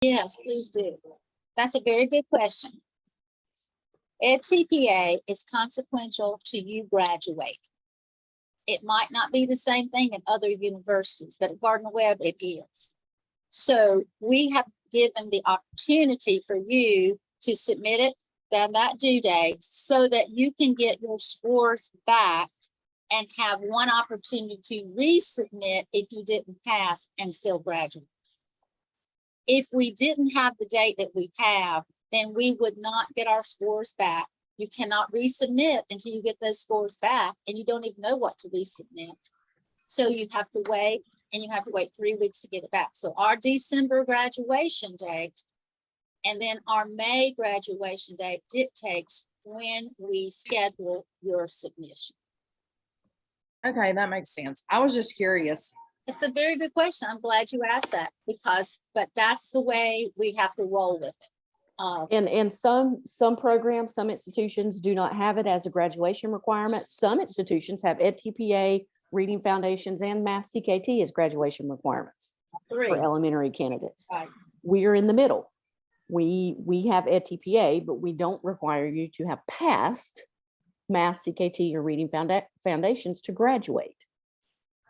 Yes, please do. That's a very good question. EdTPA is consequential to you graduating. It might not be the same thing at other universities, but at Gardner-Webb it is. So we have given the opportunity for you to submit it then that due date so that you can get your scores back and have one opportunity to resubmit if you didn't pass and still graduate. If we didn't have the date that we have, then we would not get our scores back. You cannot resubmit until you get those scores back, and you don't even know what to resubmit. So you have to wait, and you have to wait 3 weeks to get it back. So our December graduation date and then our May graduation date dictates when we schedule your submission. Okay, that makes sense. I was just curious. It's a very good question. I'm glad you asked that but that's the way we have to roll with it. And some programs, some institutions do not have it as a graduation requirement. Some institutions have EdTPA, Reading Foundations, and Math CKT as graduation requirements for elementary candidates. Right. We are in the middle. We have EdTPA, but we don't require you to have passed Math CKT or Reading Foundations to graduate.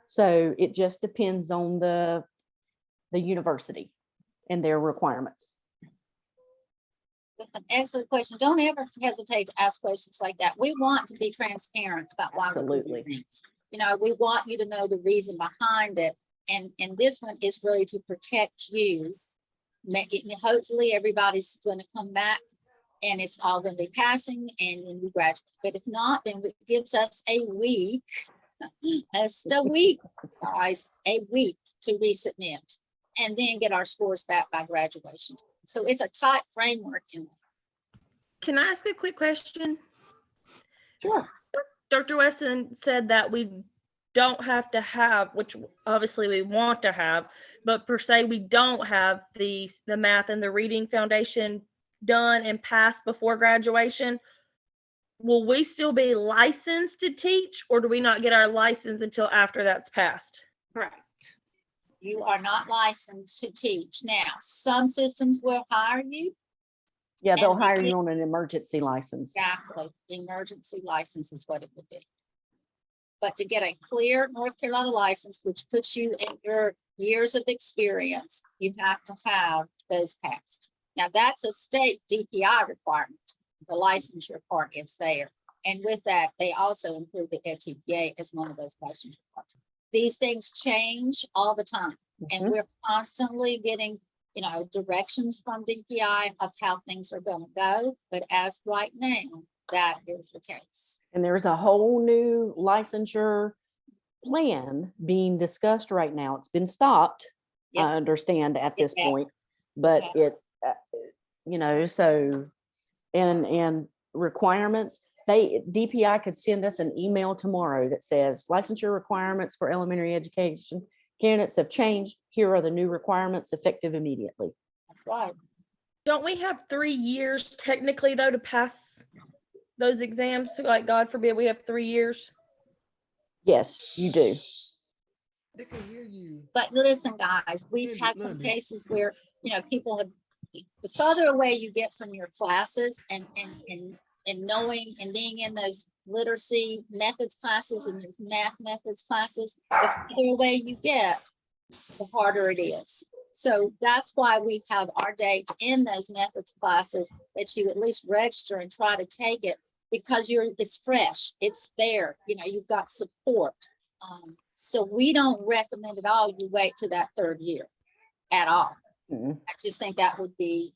So it just depends on the university and their requirements. That's an excellent question. Don't ever hesitate to ask questions like that. We want to be transparent about why we're doing things. You know, we want you to know the reason behind it. And this one is really to protect you. Hopefully everybody's going to come back and it's all going to be passing and when you graduate. But if not, then it gives us a week, just a week, guys, a week to resubmit and then get our scores back by graduation. So it's a tight framework in there. Can I ask a quick question? Sure. Dr. Weston said that we don't have to have, which obviously we want to have, but per se we don't have the math and the reading foundation done and passed before graduation. Will we still be licensed to teach, or do we not get our license until after that's passed? Correct. You are not licensed to teach. Now, some systems will hire you. Yeah, they'll hire you on an emergency license. Exactly. The emergency license is what it would be. But to get a clear North Carolina license, which puts you in your years of experience, you have to have those passed. Now that's a state DPI requirement. The licensure part is there. And with that, they also include the EdTPA as one of those licensure parts. These things change all the time. And we're constantly getting, directions from DPI of how things are going to go. But as right now, that is the case. And there's a whole new licensure plan being discussed right now. It's been stopped, Yep. I understand at this point, but so, and requirements, DPI could send us an email tomorrow that says licensure requirements for elementary education candidates have changed. Here are the new requirements effective immediately. That's right. Don't we have 3 years technically though to pass those exams? So, like, God forbid we have 3 years. Yes, you do. They can hear you. But listen, guys, we've had some cases where, people have, the further away you get from your classes and knowing and being in those literacy methods classes and those math methods classes, the further away you get, the harder it is. So that's why we have our dates in those methods classes that you at least register and try to take it, because it's fresh, it's there, you've got support. So we don't recommend at all you wait to that 3rd year at all. I just think that would be,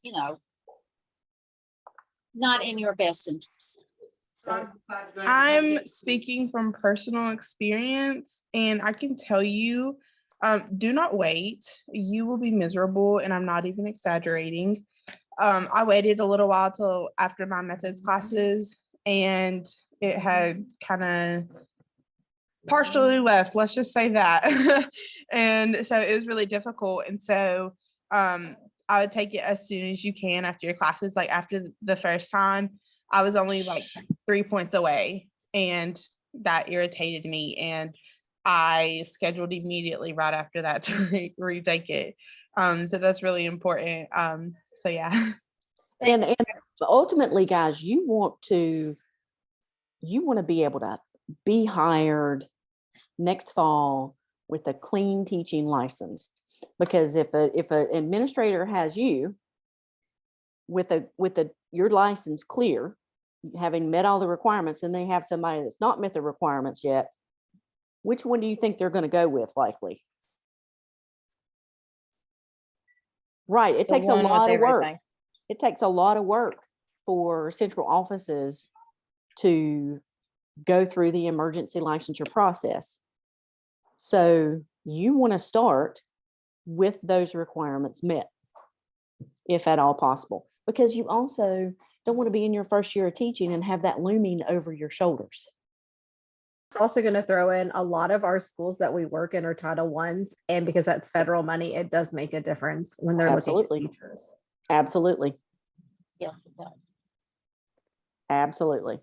not in your best interest. So I'm speaking from personal experience, and I can tell you, do not wait. You will be miserable, and I'm not even exaggerating. I waited a little while till after my methods classes, and it had kind of partially left, let's just say that. And so it was really difficult. And so I would take it as soon as you can after your classes. Like after the first time, I was only like 3 points away, and that irritated me. And I scheduled immediately right after that to retake it. So that's really important. So yeah. And ultimately, guys, you want to be able to be hired next fall with a clean teaching license. Because if an administrator has you with your license clear, having met all the requirements, and they have somebody that's not met the requirements yet, which one do you think they're going to go with likely? Right. It The takes a one with lot of work. everything. It takes a lot of work for central offices to go through the emergency licensure process. So you want to start with those requirements met, if at all possible, because you also don't want to be in your first year of teaching and have that looming over your shoulders. It's also going to throw in a lot of our schools that we work in are Title I's, and because that's federal money, it does make a difference when they're Absolutely. looking at teachers. Absolutely. Yes, it does. Absolutely.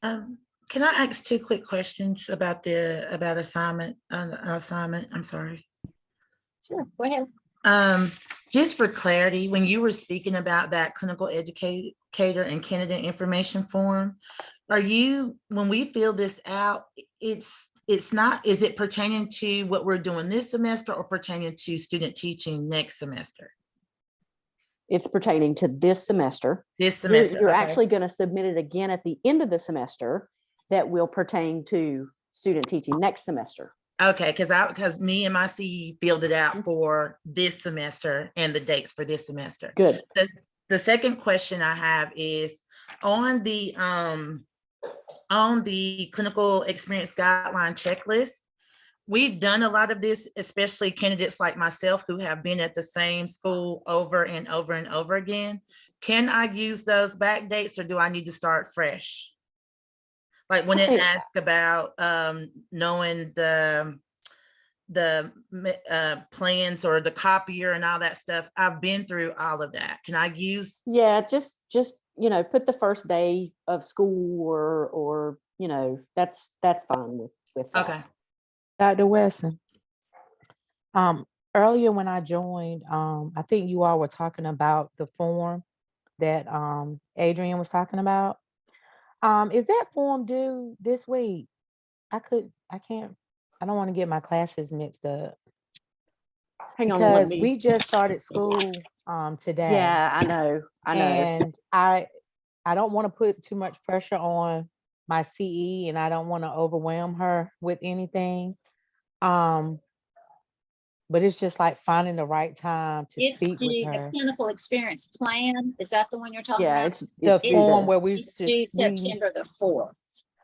Can I ask two quick questions about assignment? I'm sorry. Sure, go ahead. Just for clarity, when you were speaking about that clinical educator and candidate information form, when we fill this out, it's not, is it pertaining to what we're doing this semester or pertaining to student teaching next semester? It's pertaining to this semester. This semester. You're okay. actually going to submit it again at the end of the semester that will pertain to student teaching next semester. Okay, because me and my CE filled it out for this semester and the dates for this semester. Good. The second question I have is on the clinical experience guideline checklist. We've done a lot of this, especially candidates like myself who have been at the same school over and over and over again. Can I use those back dates, or do I need to start fresh? Like when it asks about knowing the plans or the copier and all that stuff, I've been through all of that. Can I use? Yeah, just put the first day of school or that's fine with that. Okay. Dr. Wesson, earlier when I joined, I think you all were talking about the form that Adrian was talking about. Is that form due this week? I don't want to get my classes mixed up Hang on, let because me. we just started school today. Yeah, I know. And I don't want to put too much pressure on my CE, and I don't want to overwhelm her with anything. But it's just like finding the right time to It's speak with the her. clinical experience plan. Is that the one you're talking Yeah, about? it's The due form to- where we It's due September the 4th.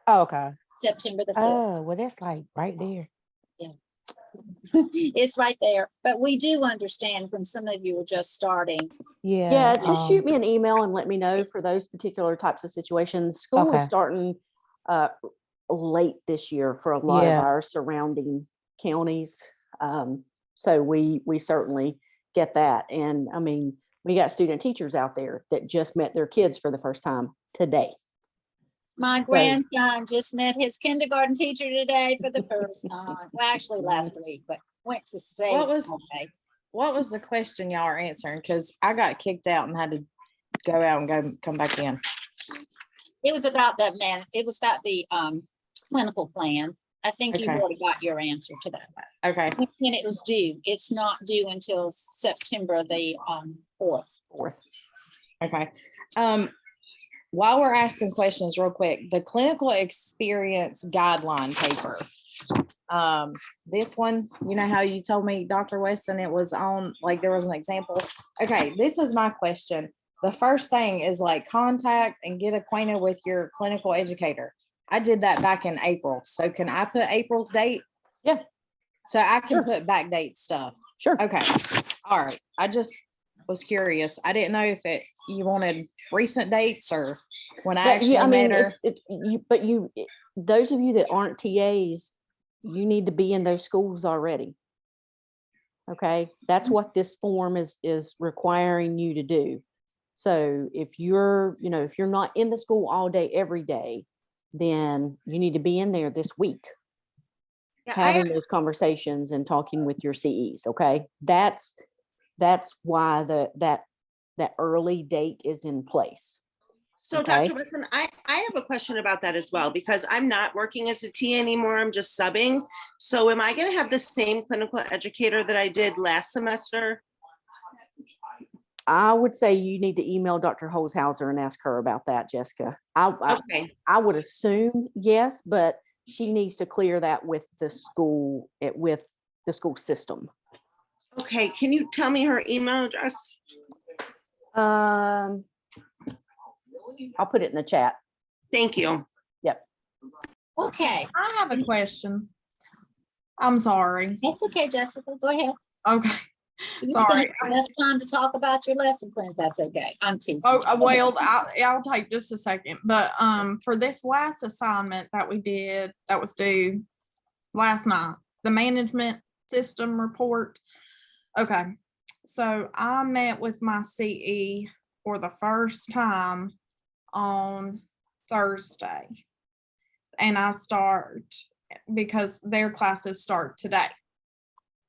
Oh, okay. September the 4th. Oh, well, that's like right there. It's right there, but we do understand when some of you are just starting. Yeah. Yeah, just shoot me an email and let me know for those particular types of situations. School is Okay. starting late this year for a lot Yeah. of our surrounding counties. So we certainly get that. And I mean, we got student teachers out there that just met their kids for the first time today. My grandson just met his kindergarten teacher today for the first time. Well, actually last week, but went to stay. What was- okay. What was the question y'all are answering? Because I got kicked out and had to go out and come back in. It was about the clinical plan. I think you've Okay. already got your answer to that. Okay. When it was due. It's not due until September the 4th. Okay. While we're asking questions real quick, the clinical experience guideline paper. This one, you know how you told me, Dr. Weston, it was on, like, there was an example. Okay, this is my question. The first thing is like contact and get acquainted with your clinical educator. I did that back in April. So can I put April's date? Yeah. So I can Sure. put back date stuff. Sure. Okay. All right. I just was curious. I didn't know if you wanted recent dates or when I But actually yeah, I mean, met her. those of you that aren't TAs, you need to be in those schools already. Okay, that's what this form is requiring you to do. So if you're not in the school all day, every day, then you need to be in there this week. Yeah, I having those conversations and talking with your CEs, okay? That's why that early date is in place. So Okay. Dr. Wesson, I have a question about that as well, because I'm not working as a TA anymore. I'm just subbing. So am I going to have the same clinical educator that I did last semester? I would say you need to email Dr. Holzhauser and ask her about that, Jessica. Okay, I would assume yes, but she needs to clear that with the school, with the school system. okay. Can you tell me her email address? I'll put it in the chat. Thank you. Okay, I have a question. I'm sorry. that's okay, Jessica. Go ahead. Okay. You Sorry. can- That's time to talk about your lesson plans. That's okay. I'm teasing. Oh, you. well, I'll take just a second, but, for this last assignment that we did, that was due last night, the management system report. Okay, so I met with my CE for the first time on Thursday. And I start, because their classes start today.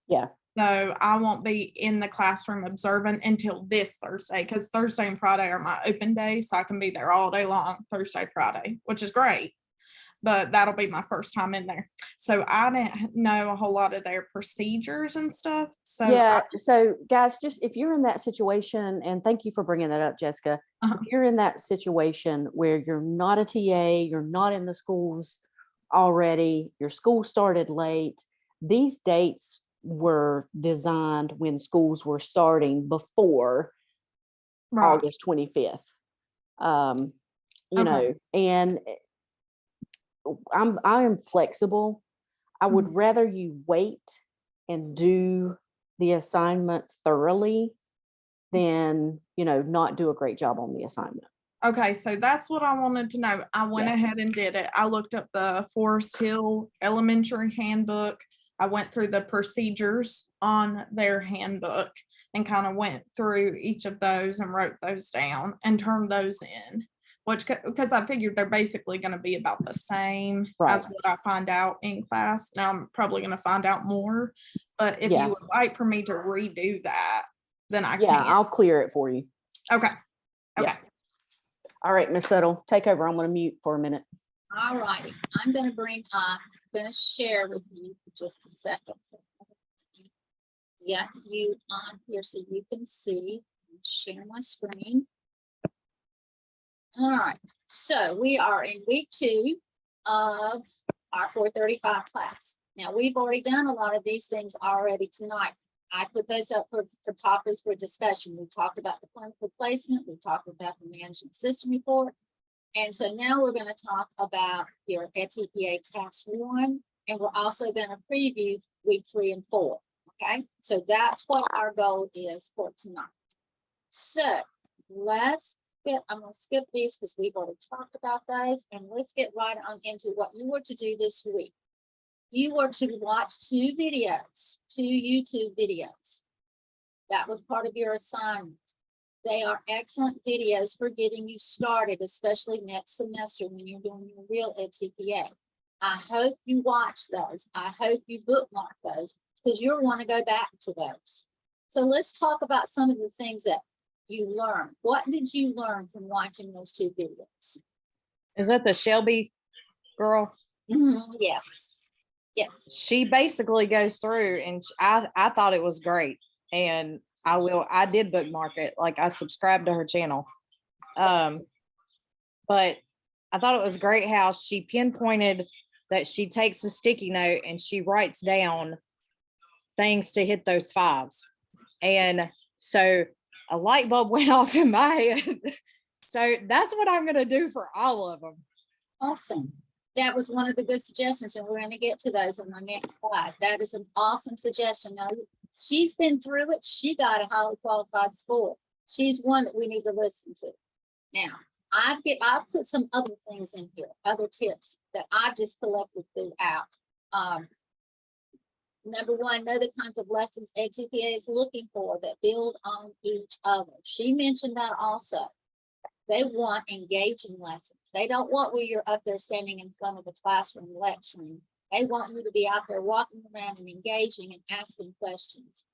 Yeah. So I won't be in the classroom observing until this Thursday, because Thursday and Friday are my open days, so I can be there all day long, Thursday, Friday, which is great. But that'll be my first time in there. So I didn't know a whole lot of their procedures and stuff. So Yeah. So guys, just if you're in that situation, and thank you for bringing that up, Jessica. Uh-huh. If you're in that situation where you're not a TA, you're not in the schools already, your school started late, these dates were designed when schools were starting before right. August 25th. You Okay. know, and I am flexible. I would rather you wait and do the assignment thoroughly than, not do a great job on the assignment. Okay, so that's what I wanted to know. I went Yeah. ahead and did it. I looked up the Forest Hill Elementary Handbook. I went through the procedures on their handbook and kind of went through each of those and wrote those down and turned those in. Because I figured they're basically going to be about the same Right. as what I find out in class. Now I'm probably going to find out more, but if Yeah. you would like for me to redo that, then I Yeah, can. I'll clear it for you. Okay. Yeah. Okay. All right, Miss Settle, take over. I'm going to mute for a minute. All righty, I'm gonna gonna share with you for just a second. So, yeah, you on here so you can see, share my screen. All right, so we are in week 2 of our 435 class. Now, we've already done a lot of these things already tonight. I put those up for topics for discussion. We talked about the clinical placement. We talked about the management system report. And so now we're going to talk about your ATPA task 1, and we're also going to preview week 3 and 4. Okay, so that's what our goal is for tonight. So I'm going to skip these because we've already talked about those, and let's get right on into what you were to do this week. You were to watch 2 YouTube videos. That was part of your assignment. They are excellent videos for getting you started, especially next semester when you're doing your real EdTPA. I hope you watch those. I hope you bookmark those because you'll want to go back to those. So let's talk about some of the things that you learned. What did you learn from watching those 2 videos? Is that the Shelby girl? Yes. Yes. She basically goes through and I thought it was great. And I did bookmark it. Like I subscribed to her channel. But I thought it was great how she pinpointed that she takes a sticky note and she writes down things to hit those 5s. And so a light bulb went off in my head. So that's what I'm going to do for all of them. Awesome. That was one of the good suggestions, and we're going to get to those on my next slide. That is an awesome suggestion. Now, she's been through it. She got a highly qualified score. She's one that we need to listen to. Now, I've put some other things in here, other tips that I've just collected throughout. Number 1, know the kinds of lessons EdTPA is looking for that build on each other. She mentioned that also. They want engaging lessons. They don't want where you're up there standing in front of the classroom lecturing. They want you to be out there walking around and engaging and asking questions.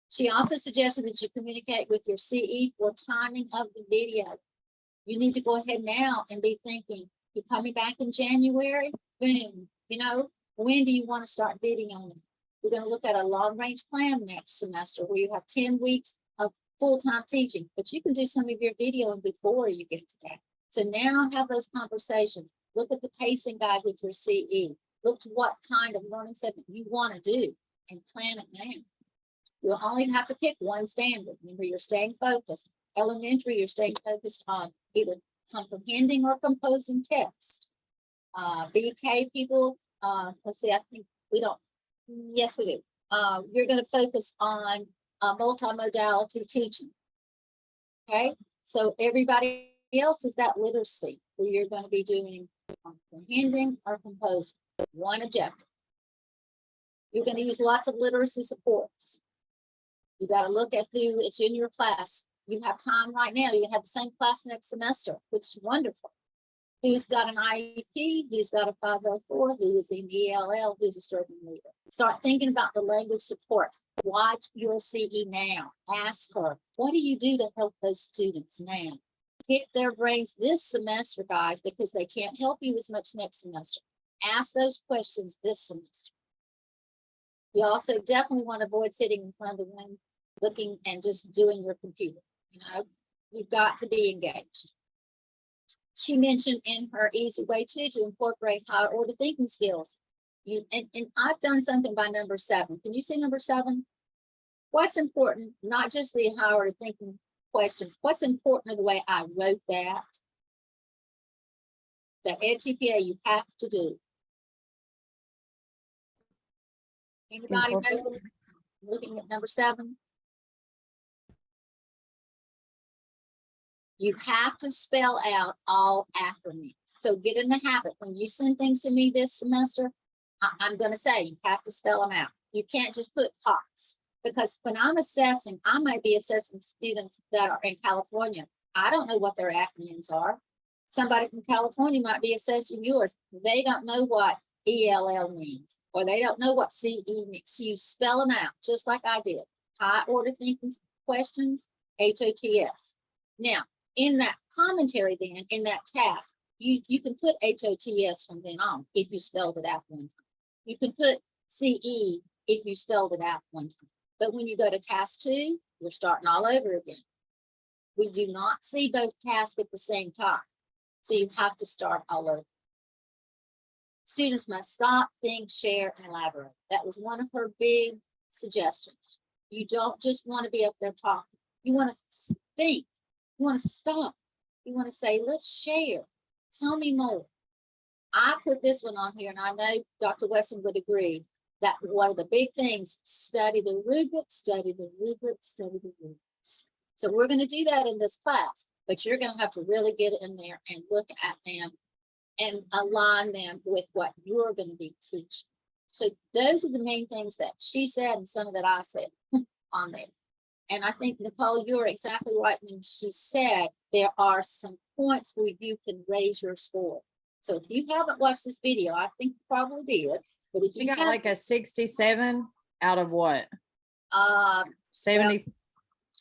She also suggested that you communicate with your CE for timing of the video. You need to go ahead now and be thinking, you're coming back in January, boom, when do you want to start bidding on it? We're going to look at a long-range plan next semester where you have 10 weeks of full-time teaching, but you can do some of your videoing before you get to that. So now have those conversations. Look at the pacing guide with your CE. Look to what kind of learning segment you want to do and plan it now. You'll only have to pick one standard. Remember, you're staying focused. Elementary, you're staying focused on either comprehending or composing text. BK people, let's see, I think we don't, yes, we do. You're going to focus on multimodality teaching. Okay, so everybody else is that literacy where you're going to be doing comprehending or composing. One objective. You're going to use lots of literacy supports. You got to look at who is in your class. You have time right now. You can have the same class next semester, which is wonderful. Who's got an IEP? Who's got a 504? Who is in ELL? Who's a struggling leader? Start thinking about the language supports. Watch your CE now. Ask her, what do you do to help those students now? Pick their brains this semester, guys, because they can't help you as much next semester. Ask those questions this semester. You also definitely want to avoid sitting in front of the room looking and just doing your computer. You've got to be engaged. She mentioned in her easy way too to incorporate higher order thinking skills. And I've done something by number 7. Can you see number 7? What's important, not just the higher order thinking questions, what's important in the way I wrote that EdTPA you have to do. Anybody know, looking at number 7? You have to spell out all acronyms. So get in the habit. When you send things to me this semester, I'm going to say you have to spell them out. You can't just put POTS, because when I'm assessing, I might be assessing students that are in California. I don't know what their acronyms are. Somebody from California might be assessing yours. They don't know what ELL means, or they don't know what CE means. So you spell them out just like I did. High order thinking questions, HOTS. Now, in that commentary then, in that task, you can put HOTS from then on if you spelled it out one time. You can put CE if you spelled it out one time. But when you go to task 2, you're starting all over again. We do not see both tasks at the same time. So you have to start all over. Students must stop, think, share, and elaborate. That was one of her big suggestions. You don't just want to be up there talking. You want to think. You want to stop. You want to say, let's share. Tell me more. I put this one on here, and I know Dr. Wesson would agree that one of the big things, study the rubric, study the rubric, study the rubrics. So we're going to do that in this class, but you're going to have to really get in there and look at them and align them with what you're going to be teaching. So those are the main things that she said and some that I said on there. And I think, Nicole, you're exactly right when she said there are some points where you can raise your score. So if you haven't watched this video, I think you probably did. But if You got like a 67 out of what? 73,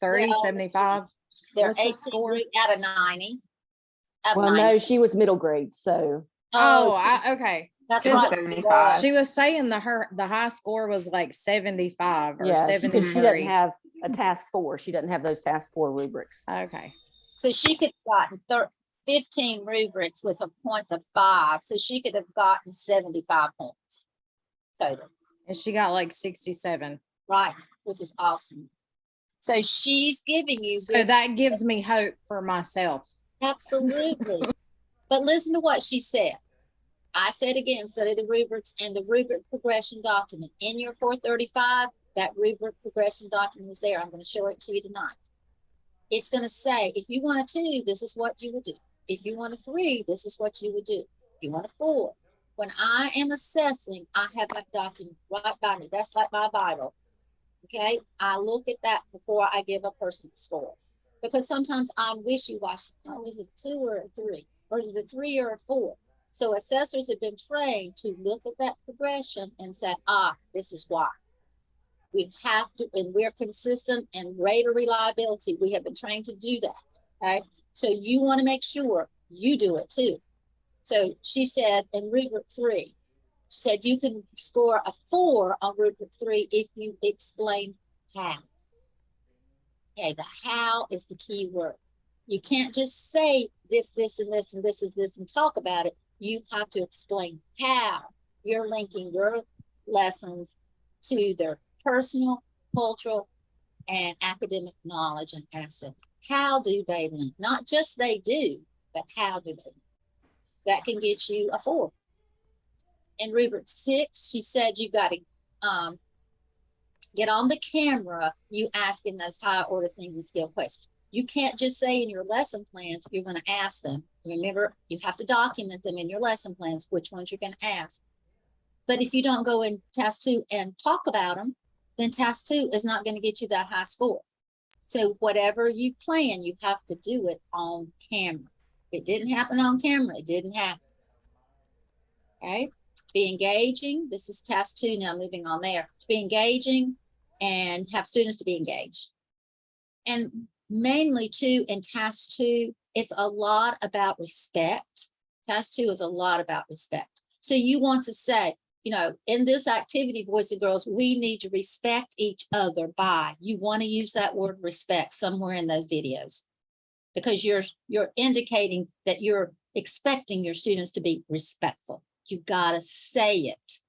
well, 75? they're What's the 18 score? out of 90. Out of Well, 90. no, she was middle grade, so Okay. That's Because right. 75. She was saying the high score was like 75 or yeah, because she doesn't 73. have a task 4. She doesn't have those task 4 rubrics. Okay. So she could have gotten 15 rubrics with a points of 5. So she could have gotten 75 points total. And she got like 67. Right, which is awesome. So she's giving you So good, that gives me hope for myself. absolutely. But listen to what she said. I said again, study the rubrics and the rubric progression document. In your 435, that rubric progression document is there. I'm going to show it to you tonight. It's going to say, if you want a 2, this is what you would do. If you want a 3, this is what you would do. If you want a 4. When I am assessing, I have that document right by me. That's like my Bible. Okay, I look at that before I give a person a score. Because sometimes I'm wishy-washy. Oh, is it 2 or a 3? Or is it a 3 or a 4? So assessors have been trained to look at that progression and say, this is why. We have to, and we're consistent and rate of reliability. We have been trained to do that. Okay. So you want to make sure you do it too. So she said in rubric 3, she said you can score a 4 on rubric 3 if you explain how. Okay, the how is the key word. You can't just say this, this, and this, and this is this, and talk about it. You have to explain how you're linking your lessons to their personal, cultural, and academic knowledge and assets. How do they link? Not just they do, but how do they link? That can get you a 4. In rubric 6, she said you got to get on the camera, you asking those high order thinking skill questions. You can't just say in your lesson plans, you're going to ask them. Remember, you have to document them in your lesson plans, which ones you're going to ask. But if you don't go in task 2 and talk about them, then task 2 is not going to get you that high score. So whatever you plan, you have to do it on camera. If it didn't happen on camera, it didn't happen. Okay. Be engaging. This is task 2 now, moving on there. Be engaging and have students to be engaged. And mainly too, in task 2, it's a lot about respect. Task 2 is a lot about respect. So you want to say, you know, in this activity, boys and girls, we need to respect each other by. You want to use that word respect somewhere in those videos because you're indicating that you're expecting your students to be respectful. You got to say it.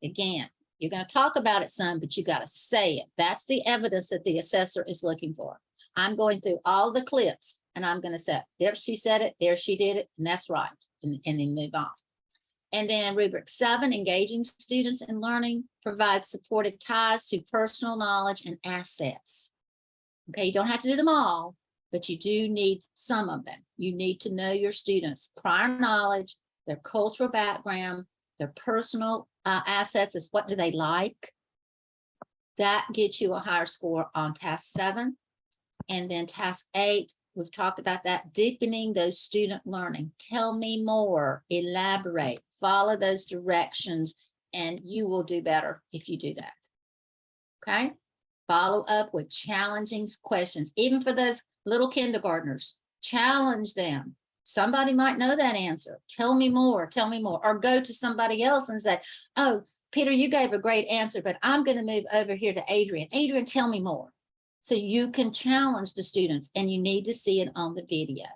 Again, you're going to talk about it some, but you got to say it. That's the evidence that the assessor is looking for. I'm going through all the clips and I'm going to say, there she said it, there she did it, and that's right. And then move on. And then rubric 7, engaging students in learning, provides supportive ties to personal knowledge and assets. Okay, you don't have to do them all, but you do need some of them. You need to know your students' prior knowledge, their cultural background, their personal assets is what do they like. That gets you a higher score on task 7. And then task 8, we've talked about that, deepening those student learning. Tell me more, elaborate, follow those directions, and you will do better if you do that. Okay? Follow up with challenging questions, even for those little kindergartners. Challenge them. Somebody might know that answer. Tell me more, or go to somebody else and say, oh, Peter, you gave a great answer, but I'm going to move over here to Adrian. Adrian, tell me more. So you can challenge the students and you need to see it on the video.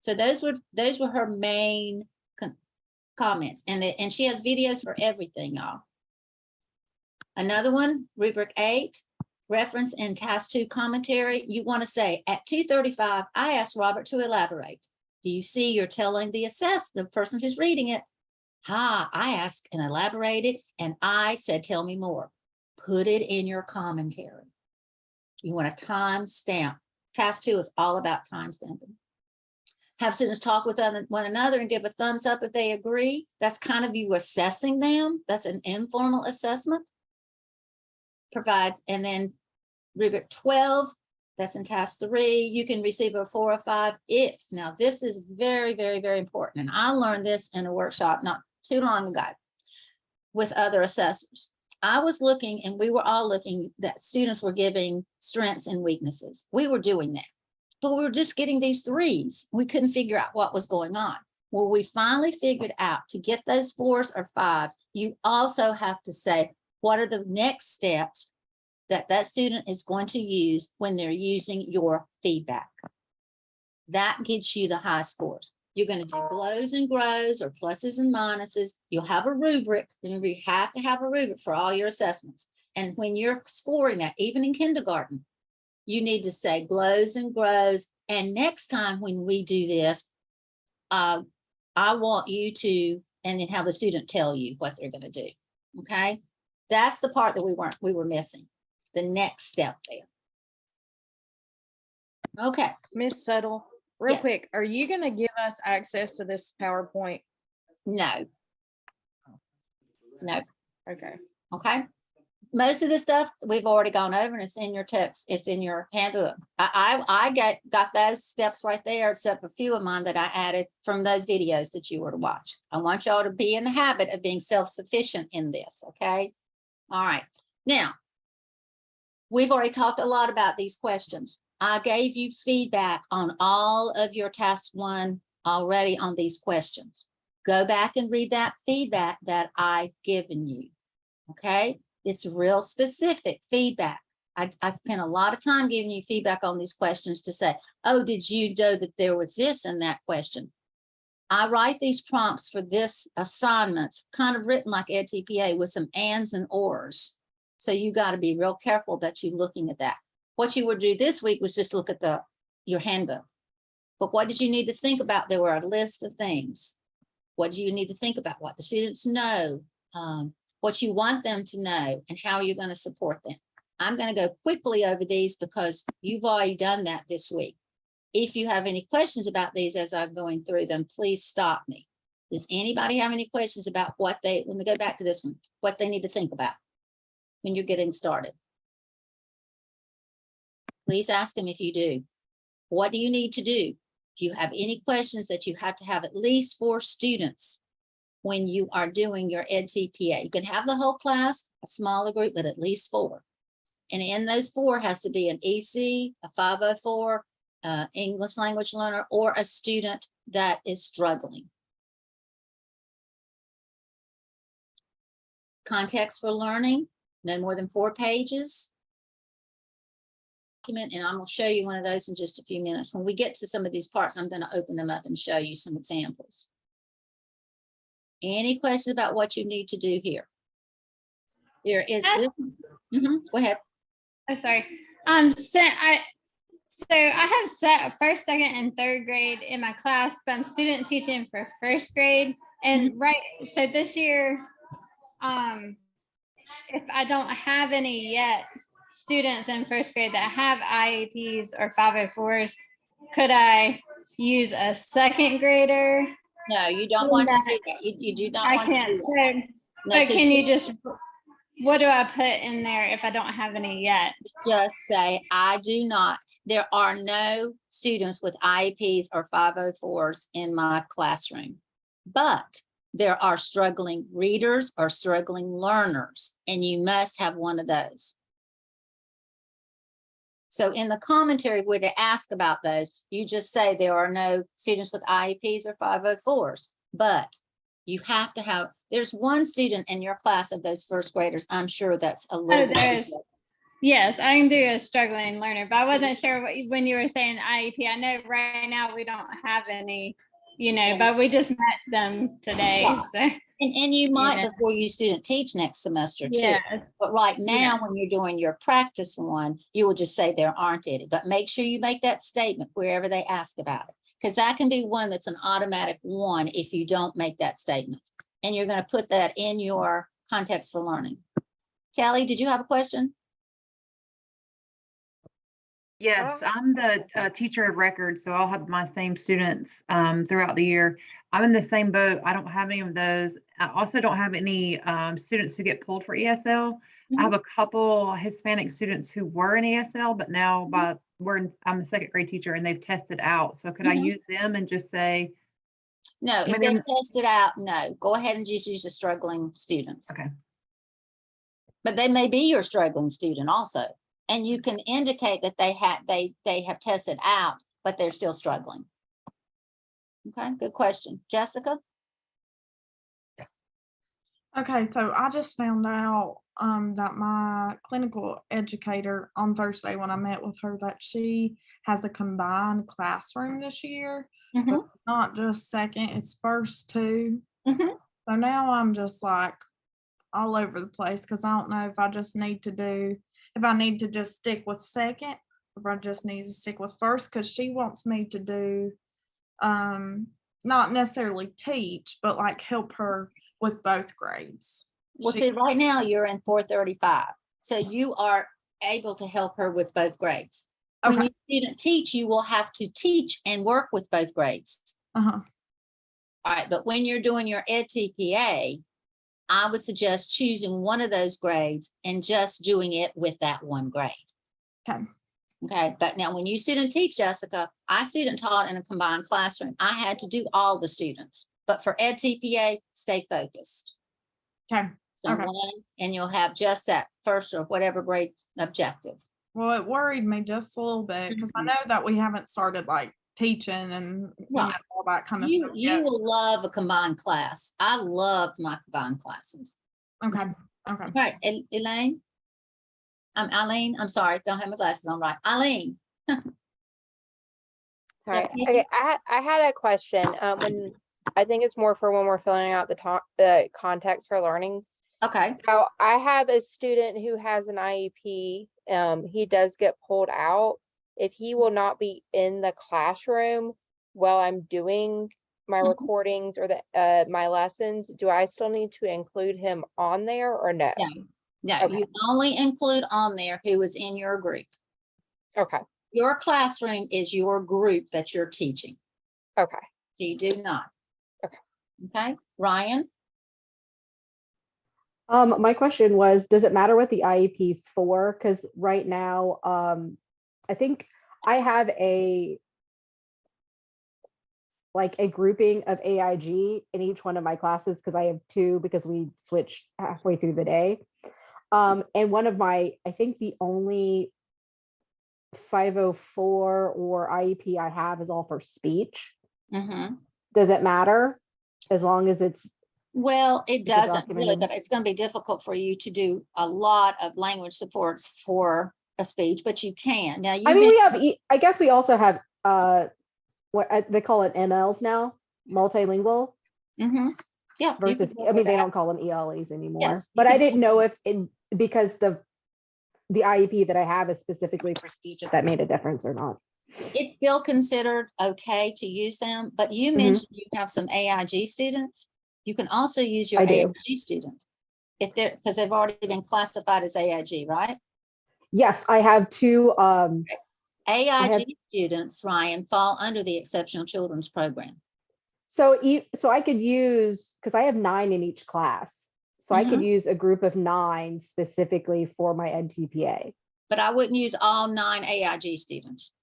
So those were her main comments. And she has videos for everything, y'all. Another one, rubric 8, reference in task 2 commentary. You want to say at 2:35, I asked Robert to elaborate. Do you see you're telling the person who's reading it, I asked and elaborated, and I said, tell me more. Put it in your commentary. You want a time stamp. Task 2 is all about time stamping. Have students talk with one another and give a thumbs up if they agree. That's kind of you assessing them. That's an informal assessment. Provide, and then rubric 12, that's in task 3. You can receive a 4 or 5 if. Now, this is very, very, very important. And I learned this in a workshop not too long ago with other assessors. I was looking, and we were all looking, that students were giving strengths and weaknesses. We were doing that, but we were just getting these 3s. We couldn't figure out what was going on. Well, we finally figured out to get those 4s or 5s, you also have to say, what are the next steps that student is going to use when they're using your feedback? That gets you the high scores. You're going to do glows and grows or pluses and minuses. You'll have a rubric. Remember, you have to have a rubric for all your assessments. And when you're scoring that, even in kindergarten, you need to say glows and grows. And next time when we do this, I want you to, and then have the student tell you what they're going to do. Okay. That's the part that we were missing. The next step there. Okay. Miss Settle, real Yes. quick, are you going to give us access to this PowerPoint? No. No. Okay. Okay. most of the stuff we've already gone over and it's in your text, it's in your handbook. I got those steps right there, except a few of mine that I added from those videos that you were to watch. I want y'all to be in the habit of being self-sufficient in this, okay? All right, now, we've already talked a lot about these questions. I gave you feedback on all of your task one already on these questions. Go back and read that feedback that I've given you, okay? It's real specific feedback. I spent a lot of time giving you feedback on these questions to say, oh, did you know that there was this in that question? I write these prompts for this assignments, kind of written like EdTPA with some ands and ors. So you got to be real careful that you're looking at that. What you would do this week was just look at your handbook. But what did you need to think about? There were a list of things. What do you need to think about? What the students know, what you want them to know, and how you're going to support them. I'm going to go quickly over these because you've already done that this week. If you have any questions about these as I'm going through them, please stop me. Does anybody have any questions about what let me go back to this one, what they need to think about when you're getting started? Please ask them if you do. What do you need to do? Do you have any questions that you have to have at least 4 students when you are doing your EdTPA? You can have the whole class, a smaller group, but at least 4. And in those 4 has to be an EC, a 504, English language learner, or a student that is struggling. Context for learning, no more than 4 pages. And I'm going to show you one of those in just a few minutes. When we get to some of these parts, I'm going to open them up and show you some examples. Any questions about what you need to do here? There is this. Go ahead. Oh, sorry. So I have set first, second, and third grade in my class, but I'm student teaching for first grade. And so this year, if I don't have any yet students in first grade that have IEPs or 504s, could I use a second grader? No, you don't want to do that. You do not want to do that. I can't. But can you just, what do I put in there if I don't have any yet? Just say, I do not. There are no students with IEPs or 504s in my classroom, but there are struggling readers or struggling learners, and you must have one of those. So in the commentary where they ask about those, you just say there are no students with IEPs or 504s, but you have to have, there's one student in your class of those first graders, I'm sure that's a little bit. Yes, I can do a struggling learner, but I wasn't sure when you were saying IEP. I know right now we don't have any, but we just met them today. Yeah. So. And you might before you student teach next semester too. Yeah. But right now, when you're doing your practice one, you will just say there aren't any, but make sure you make that statement wherever they ask about it. Because that can be one that's an automatic 1 if you don't make that statement. And you're going to put that in your context for learning. Kelly, did you have a question? Yes, I'm the teacher of record, so I'll have my same students throughout the year. I'm in the same boat. I don't have any of those. I also don't have any students who get pulled for ESL. I have a couple Hispanic students who were in ESL, but now I'm a second grade teacher and they've tested out. So could I use them and just say? No, if they're tested out, no. Go ahead and just use a struggling student. Okay. But they may be your struggling student also. And you can indicate that they have tested out, but they're still struggling. Okay, good question. Jessica? Okay, so I just found out that my clinical educator on Thursday when I met with her that she has a combined classroom this year. So it's not just second, it's first too. So now I'm just like all over the place because I don't know if I just need to if I need to just stick with second, or I just need to stick with first, because she wants me to do not necessarily teach, but like help her with both grades. Well, see, right now you're in 435. So you are able to help her with both grades. When you student teach, you will have to teach and work with both grades. All right, but when you're doing your EdTPA, I would suggest choosing one of those grades and just doing it with that one grade. Okay. Okay, but now when you student teach, Jessica, I student taught in a combined classroom. I had to do all the students, but for Ed TPA, stay focused. Okay. So Okay. one, and you'll have just that first or whatever grade objective. Well, it worried me just a little bit because I know that we haven't started like teaching and you know, Right. all that kind of You, stuff you yet. will love a combined class. I loved my combined classes. Okay. Okay. All right, Elaine? Eileen, I'm sorry, don't have my glasses on right. Eileen? Sorry. question? Okay, I had a question. When I think it's more for when we're filling out the context for learning. Okay, So I have a student who has an IEP. He does get pulled out. If he will not be in the classroom while I'm doing my Mhm. recordings or my lessons, do I still need to include him on there or no? no, no, Okay. you only include on there who is in your group. Okay. Your classroom is your group that you're teaching. Okay. So you do not. Okay. Okay, Ryan? My question was, does it matter what the IEP is for? Because right now, I think I have like a grouping of AIG in each one of my classes because I have two because we switch halfway through the day. And one of my, I think the only 504 or IEP I have is all for speech. Mm-hmm. Does it matter as long as it's Well, it Is it doesn't really, documented? but it's going to be difficult for you to do a lot of language supports for a speech, but you can. Now, I you've mean, been, we have, I guess we also have, what they call it MLs now, multilingual Mhm. Yeah. you versus, could go I for mean, they that. don't call them ELEs anymore. Yes, you But I could didn't do- know if because the IEP that I have is specifically for speech, if that made a difference or not. It's still considered okay to use them, but you Mhm. mentioned you have some AIG students. You can also use your I do. AIG student. If they're, because they've already been classified as AIG, right? Yes, I have two, AIG students, Ryan, fall under the Exceptional Children's Program. so I could use, because I have 9 in each class. So I could use a group of 9 specifically for my NTPA. But I wouldn't use all 9 AIG students.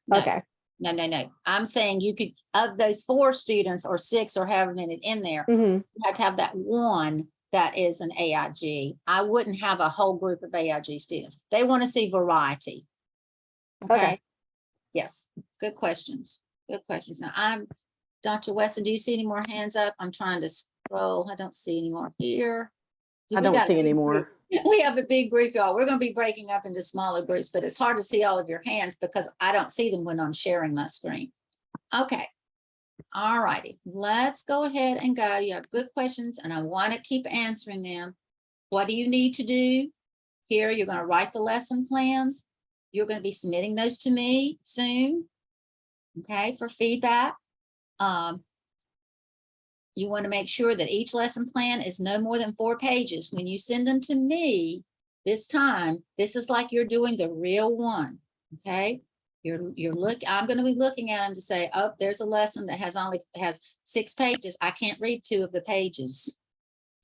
No. Okay, No. I'm saying you could, of those 4 students or 6 or however many in there, mhm, you have to have that one that is an AIG. I wouldn't have a whole group of AIG students. They want to see variety. okay. Yes, good questions. Good questions. Now Dr. Weston, do you see any more hands up? I'm trying to scroll. I don't see any more here. I We don't got a see big any group. more. We have a big group, y'all. We're going to be breaking up into smaller groups, but it's hard to see all of your hands because I don't see them when I'm sharing my screen. Okay. All righty. Let's go ahead and go. You have good questions and I want to keep answering them. What do you need to do? Here, you're going to write the lesson plans. You're going to be submitting those to me soon. Okay, for feedback. You want to make sure that each lesson plan is no more than 4 pages. When you send them to me this time, this is like you're doing the real one. Okay, I'm going to be looking at them to say, oh, there's a lesson that has 6 pages. I can't read 2 of the pages.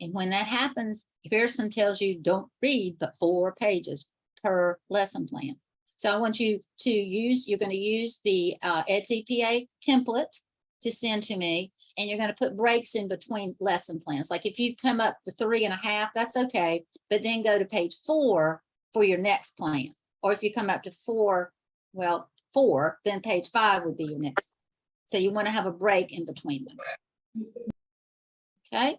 And when that happens, Pearson tells you don't read but 4 pages per lesson plan. So I want you to you're going to use the EdCPA template to send to me, and you're going to put breaks in between lesson plans. Like if you come up to 3.5, that's okay, but then go to page 4 for your next plan. Or if you come up to 4, then page 5 would be your next. So you want to have a break in between them. Okay.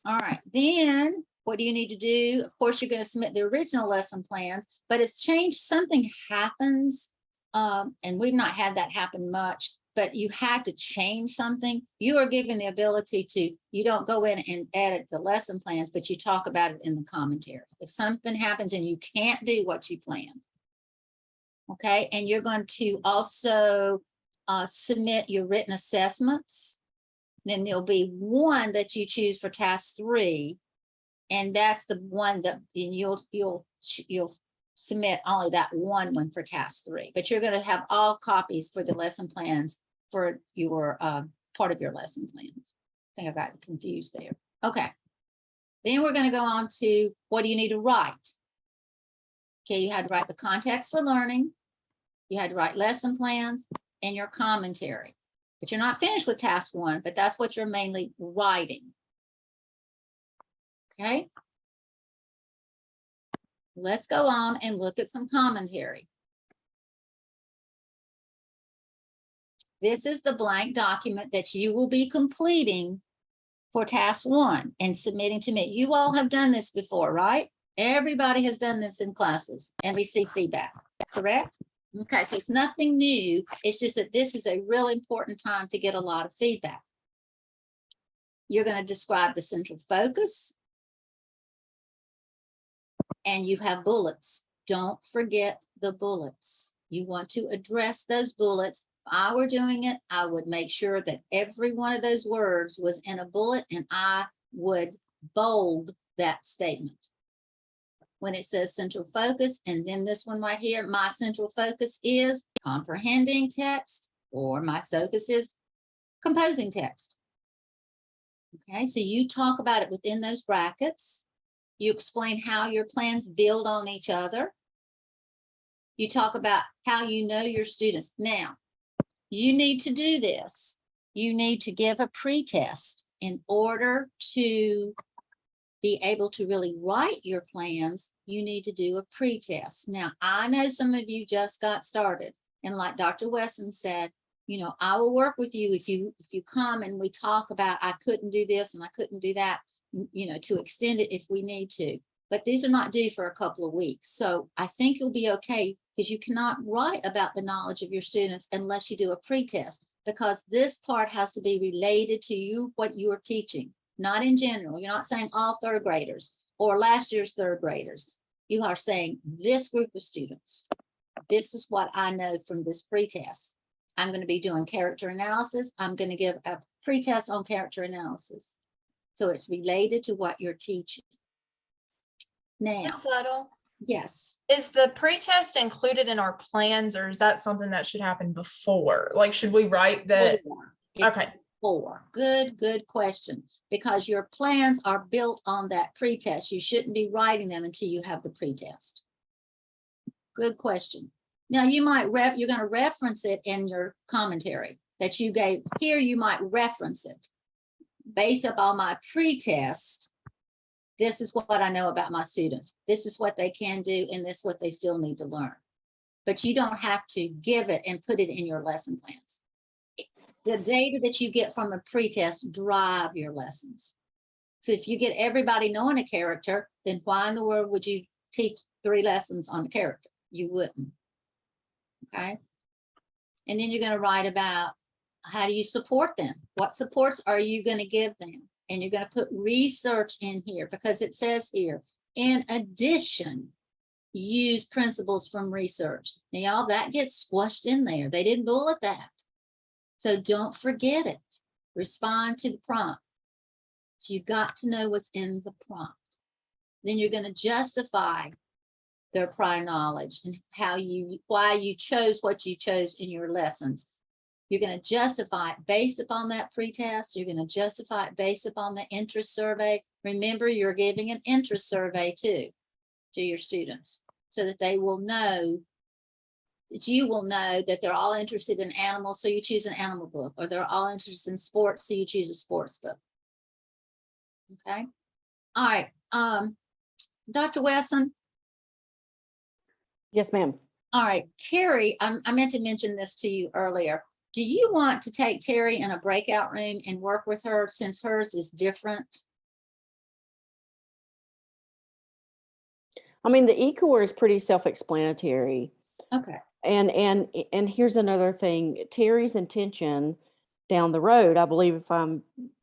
All right, then what do you need to do? Of course, you're going to submit the original lesson plans, but if something happens, and we've not had that happen much, but you had to change something, you are given the ability to, you don't go in and edit the lesson plans, but you talk about it in the commentary. If something happens and you can't do what you planned, okay, and you're going to also submit your written assessments. Then there'll be one that you choose for task 3. And that's the one that you'll submit only that one for task 3, but you're going to have all copies for the lesson plans for your part of your lesson plans. I think I got confused there. Okay. Then we're going to go on to what do you need to write? Okay, you had to write the context for learning. You had to write lesson plans and your commentary. But you're not finished with task 1, but that's what you're mainly writing. Okay. Let's go on and look at some commentary. This is the blank document that you will be completing for task 1 and submitting to me. You all have done this before, right? Everybody has done this in classes and received feedback, correct? Okay, so it's nothing new. It's just that this is a real important time to get a lot of feedback. You're going to describe the central focus. And you have bullets. Don't forget the bullets. You want to address those bullets. If I were doing it, I would make sure that every one of those words was in a bullet, and I would bold that statement. When it says central focus, and then this one right here, my central focus is comprehending text, or my focus is composing text. Okay, so you talk about it within those brackets. You explain how your plans build on each other. You talk about how you know your students. Now, you need to do this. You need to give a pretest in order to be able to really write your plans. You need to do a pretest. Now, I know some of you just got started, and like Dr. Wesson said, you know, I will work with you if you come and we talk about I couldn't do this and I couldn't do that, you know, to extend it if we need to. But these are not due for a couple of weeks. So I think you'll be okay, because you cannot write about the knowledge of your students unless you do a pretest, because this part has to be related to you, what you're teaching, not in general. You're not saying all third graders or last year's third graders. You are saying this group of students. This is what I know from this pretest. I'm going to be doing character analysis. I'm going to give a pretest on character analysis. So it's related to what you're teaching. Now, Ms. Settle, yes. is the pretest included in our plans, or is that something that should happen before? Like, should we write that? It's Okay. Before. Good question. Because your plans are built on that pretest. You shouldn't be writing them until you have the pretest. Good question. Now you might you're going to reference it in your commentary that you gave here. You might reference it based upon my pretest. This is what I know about my students. This is what they can do, and this is what they still need to learn. But you don't have to give it and put it in your lesson plans. The data that you get from a pretest drive your lessons. So if you get everybody knowing a character, then why in the world would you teach 3 lessons on a character? You wouldn't. Okay. And then you're going to write about how do you support them? What supports are you going to give them? And you're going to put research in here, because it says here, in addition, use principles from research. Now, y'all, that gets squashed in there. They didn't bullet that. So don't forget it. Respond to the prompt. So you got to know what's in the prompt. Then you're going to justify their prior knowledge and why you chose what you chose in your lessons. You're going to justify it based upon that pretest. You're going to justify it based upon the interest survey. Remember, you're giving an interest survey too to your students, so that they will know, that you will know that they're all interested in animals, so you choose an animal book, or they're all interested in sports, so you choose a sports book. Okay. All right. Dr. Wesson. Yes, ma'am. All right, Terry, I meant to mention this to you earlier. Do you want to take Terry in a breakout room and work with her, since hers is different? I mean, the E-Core is pretty self-explanatory. Okay. And here's another thing. Terry's intention down the road, I believe,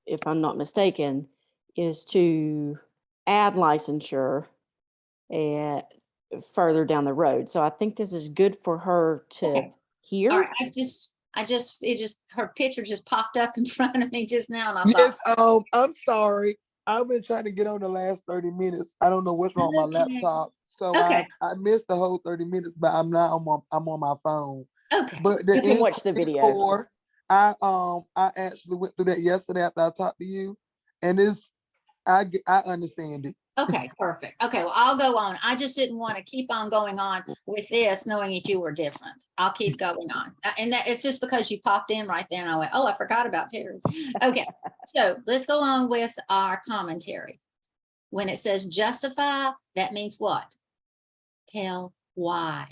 if I'm not mistaken, is to add licensure further down the road. So I think this is good for her to hear. All right, her picture just popped up in front of me just now, and I Yes, thought, I'm sorry. I've been trying to get on the last 30 minutes. I don't know what's wrong with my laptop. So I missed the whole 30 minutes, but I'm on my phone. Okay. But the You can watch the video. Core, I actually went through that yesterday after I talked to you. And I understand it. Okay, perfect. Okay, well, I'll go on. I just didn't want to keep on going on with this, knowing that you were different. I'll keep going on. And that it's just because you popped in right then. I went, oh, I forgot about Terry. Okay, so let's go on with our commentary. When it says justify, that means what? Tell why.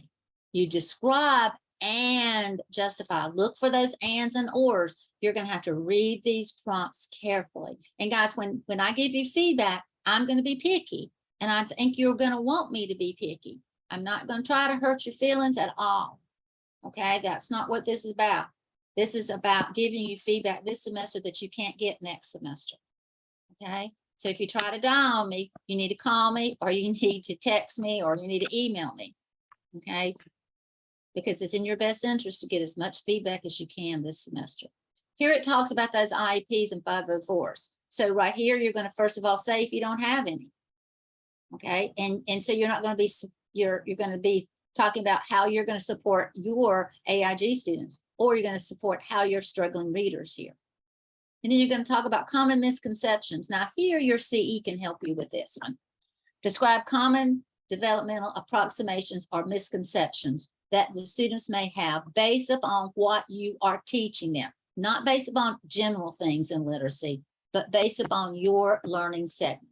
You describe and justify. Look for those ands and ors. You're going to have to read these prompts carefully. And guys, when I give you feedback, I'm going to be picky, and I think you're going to want me to be picky. I'm not going to try to hurt your feelings at all. Okay, that's not what this is about. This is about giving you feedback this semester that you can't get next semester. Okay, so if you try to dial me, you need to call me, or you need to text me, or you need to email me. Okay, because it's in your best interest to get as much feedback as you can this semester. Here it talks about those IEPs and 504s. So right here, you're going to first of all say if you don't have any. Okay, and so you're not going to be, you're going to be talking about how you're going to support your AIG students, or you're going to support how you're struggling readers here. And then you're going to talk about common misconceptions. Now here your CE can help you with this one. Describe common developmental approximations or misconceptions that the students may have based upon what you are teaching them, not based upon general things in literacy, but based upon your learning segment.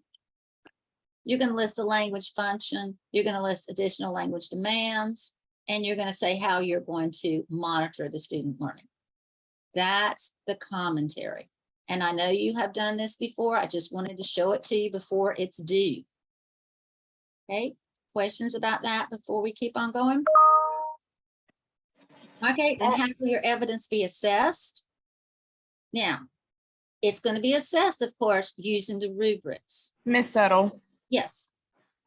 You're going to list the language function, you're going to list additional language demands, and you're going to say how you're going to monitor the student learning. That's the commentary. And I know you have done this before. I just wanted to show it to you before it's due. Okay, questions about that before we keep on going? Okay, then how will your evidence be assessed? Now, it's going to be assessed, of course, using the rubrics. Miss Settle, Yes,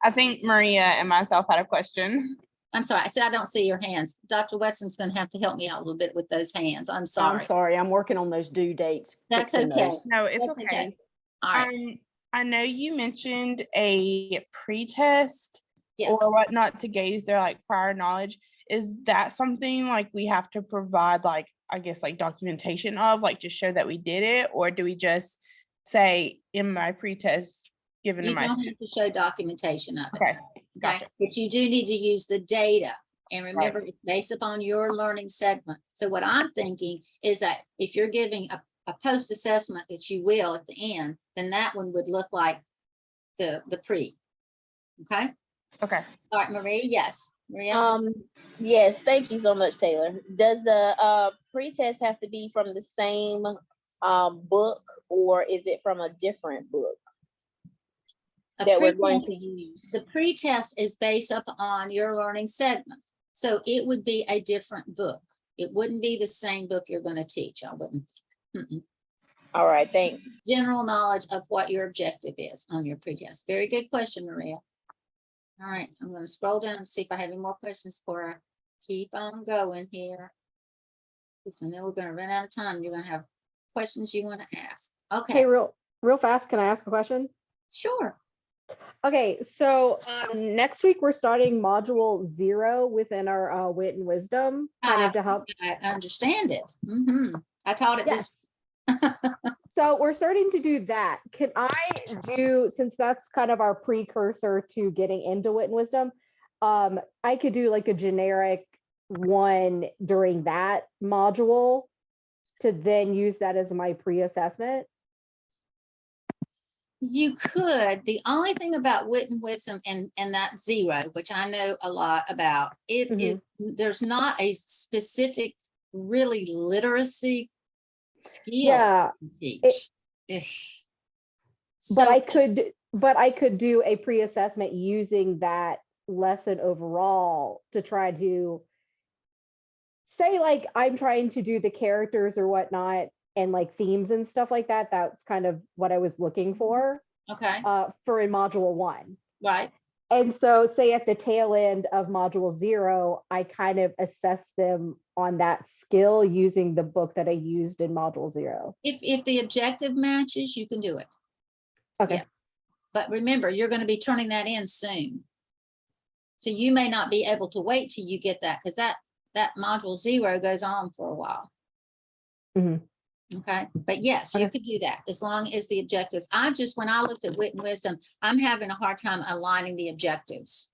I think Maria and myself had a question. I'm sorry. I said I don't see your hands. Dr. Weston's going to have to help me out a little bit with those hands. I'm sorry. I'm sorry, I'm working on those due dates. That's fixing okay. those. No, it's That's okay. All right. I know you mentioned a pre-test Yes. or whatnot to gauge their like prior knowledge. Is that something like we have to provide like, I guess, like documentation of, like to show that we did it? Or do we just say in my pre-test given to You my don't have to show documentation of it. Okay, Okay, gotcha. but you do need to use the data. And remember, it's based upon your learning segment. So what I'm thinking is that if you're giving a post-assessment that you will at the end, then that one would look like the pre. Okay, Okay. all right, Maria, yes. Maria? Yes, thank you so much, Taylor. Does the pre-test have to be from the same book, or is it from a different book that we're going to use? The pre-test is based upon your learning segment. So it would be a different book. It wouldn't be the same book you're going to teach. I wouldn't think. Mm-mm. All right, thanks. General knowledge of what your objective is on your pre-test. Very good question, Maria. All right, I'm going to scroll down and see if I have any more questions before I keep on going here. Because I know we're going to run out of time. You're going to have questions you want to ask. Okay. Hey, real fast, can I ask a question? Sure. Okay, so next week we're starting module 0 within our Wit and Wisdom, kind of to help. I understand it. Mm-hmm. I taught it this. So we're starting to do that. Can I do, since that's kind of our precursor to getting into Wit and Wisdom, I could do like a generic one during that module to then use that as my pre-assessment? You could. The only thing about Wit and Wisdom and that 0, which I know a lot about, it is there's not a specific really literacy skill to teach. But I could do a pre-assessment using that lesson overall to try to say, like, I'm trying to do the characters or whatnot and like themes and stuff like that. That's kind of what I was looking for. Okay. For in module 1. Right. And so say at the tail end of module 0, I kind of assess them on that skill using the book that I used in module 0. If the objective matches, you can do it. Okay. Yes. But remember, you're going to be turning that in soon. So you may not be able to wait till you get that, because that module 0 goes on for a while. Mm-hmm. Okay, but yes, you could do that as long as the objectives. When I looked at wit and wisdom, I'm having a hard time aligning the objectives.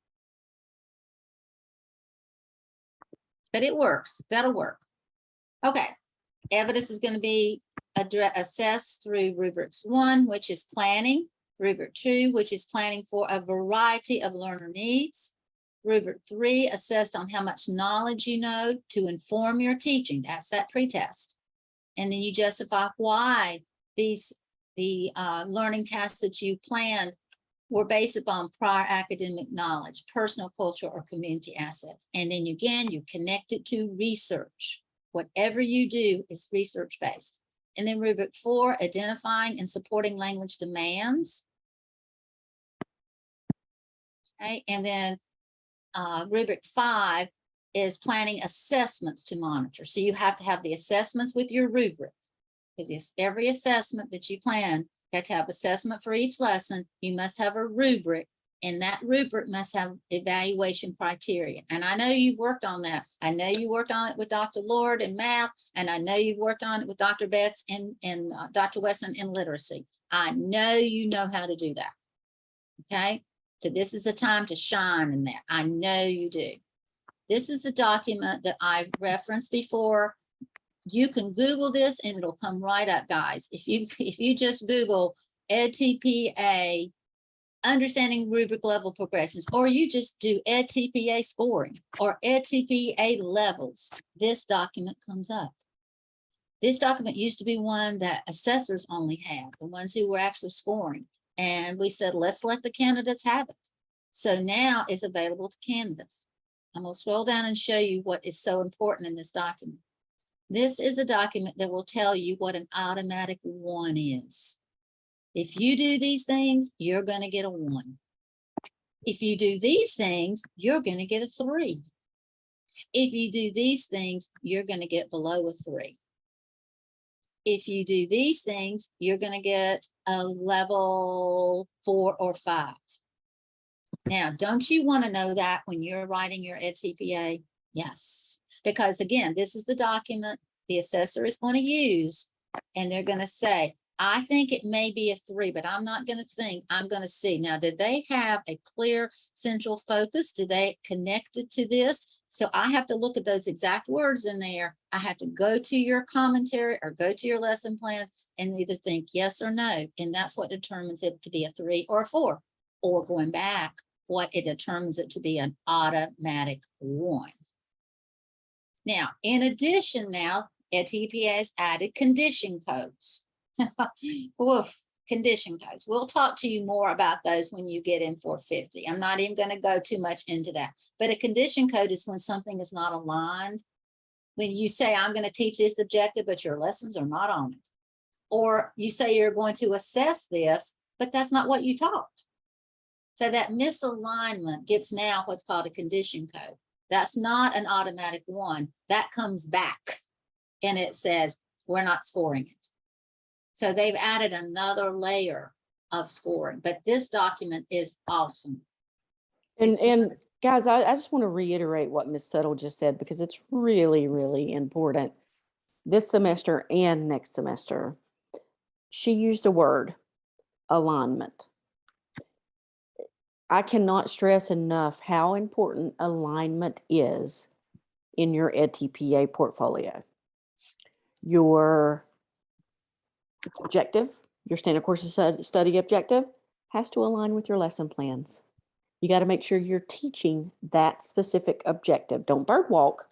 But it works. That'll work. Okay. Evidence is going to be assessed through rubrics 1, which is planning. Rubric 2, which is planning for a variety of learner needs. Rubric 3, assessed on how much knowledge you know to inform your teaching. That's that pretest. And then you justify why the learning tasks that you planned were based upon prior academic knowledge, personal, cultural, or community assets. And then again, you connect it to research. Whatever you do is research-based. And then rubric 4, identifying and supporting language demands. Okay, and then rubric 5 is planning assessments to monitor. So you have to have the assessments with your rubric, because every assessment that you plan, you have to have assessment for each lesson. You must have a rubric, and that rubric must have evaluation criteria. And I know you've worked on that. I know you worked on it with Dr. Lord in math, and I know you've worked on it with Dr. Betts and Dr. Wesson in literacy. I know you know how to do that. Okay, so this is the time to shine in that. I know you do. This is the document that I've referenced before. You can Google this and it'll come right up, guys. If you just Google EdTPA understanding rubric level progressions, or you just do EdTPA scoring or EdTPA levels, this document comes up. This document used to be one that assessors only had, the ones who were actually scoring. And we said, let's let the candidates have it. So now it's available to candidates. I'm going to scroll down and show you what is so important in this document. This is a document that will tell you what an automatic 1 is. If you do these things, you're going to get a 1. If you do these things, you're going to get a 3. If you do these things, you're going to get below a 3. If you do these things, you're going to get a level 4 or 5. Now, don't you want to know that when you're writing your EdTPA? Yes, because again, this is the document the assessor is going to use, and they're going to say, I think it may be a 3, but I'm not going to think, I'm going to see. Now, did they have a clear central focus? Do they connect it to this? So I have to look at those exact words in there. I have to go to your commentary or go to your lesson plans and either think yes or no. And that's what determines it to be a 3 or a 4, or going back, what it determines it to be an automatic 1. Now, in addition, now EdTPA has added condition codes. Oof, condition codes. We'll talk to you more about those when you get in 450. I'm not even going to go too much into that. But a condition code is when something is not aligned. When you say, I'm going to teach this objective, but your lessons are not on it. Or you say you're going to assess this, but that's not what you taught. So that misalignment gets now what's called a condition code. That's not an automatic 1. That comes back and it says, we're not scoring it. So they've added another layer of scoring, but this document is awesome. And guys, I just want to reiterate what Ms. Settle just said, because it's really, really important this semester and next semester. She used the word alignment. I cannot stress enough how important alignment is in your EdTPA portfolio. Your objective, your standard course of study objective, has to align with your lesson plans. You got to make sure you're teaching that specific objective. Don't bird walk.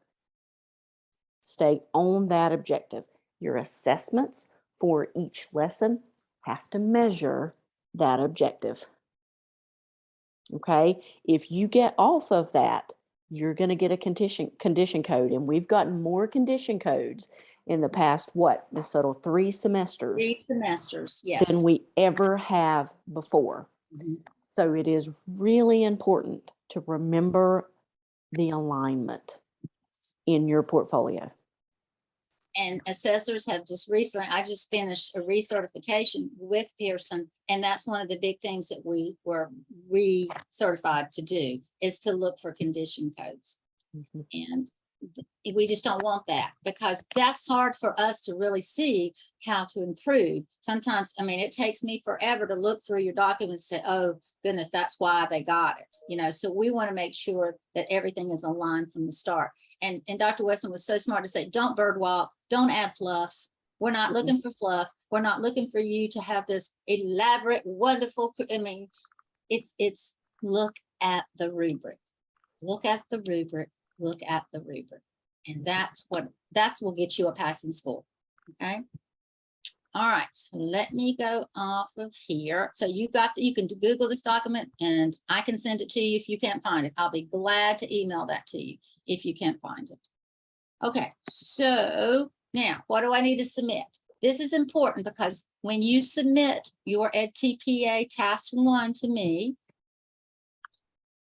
Stay on that objective. Your assessments for each lesson have to measure that objective. Okay, if you get off of that, you're going to get a condition code, and we've gotten more condition codes in the past, what, Ms. Settle, 3 semesters? 3 semesters, yes. Than we ever have before. So it is really important to remember the alignment in your portfolio. And assessors have just recently, I just finished a recertification with Pearson, and that's one of the big things that we were recertified to do, is to look for condition codes. And We just don't want that because that's hard for us to really see how to improve. Sometimes, I mean, it takes me forever to look through your documents and say, oh goodness, that's why they got it. You know, so we want to make sure that everything is aligned from the start. And Dr. Weston was so smart to say, don't bird walk, don't add fluff. We're not looking for fluff. We're not looking for you to have this elaborate, wonderful, I mean, it's look at the rubric. Look at the rubric, look at the rubric. And that's will get you a passing score, okay? All right, so let me go off of here. So you can Google this document and I can send it to you if you can't find it. I'll be glad to email that to you if you can't find it. Okay, so now what do I need to submit? This is important because when you submit your EdTPA Task 1 to me,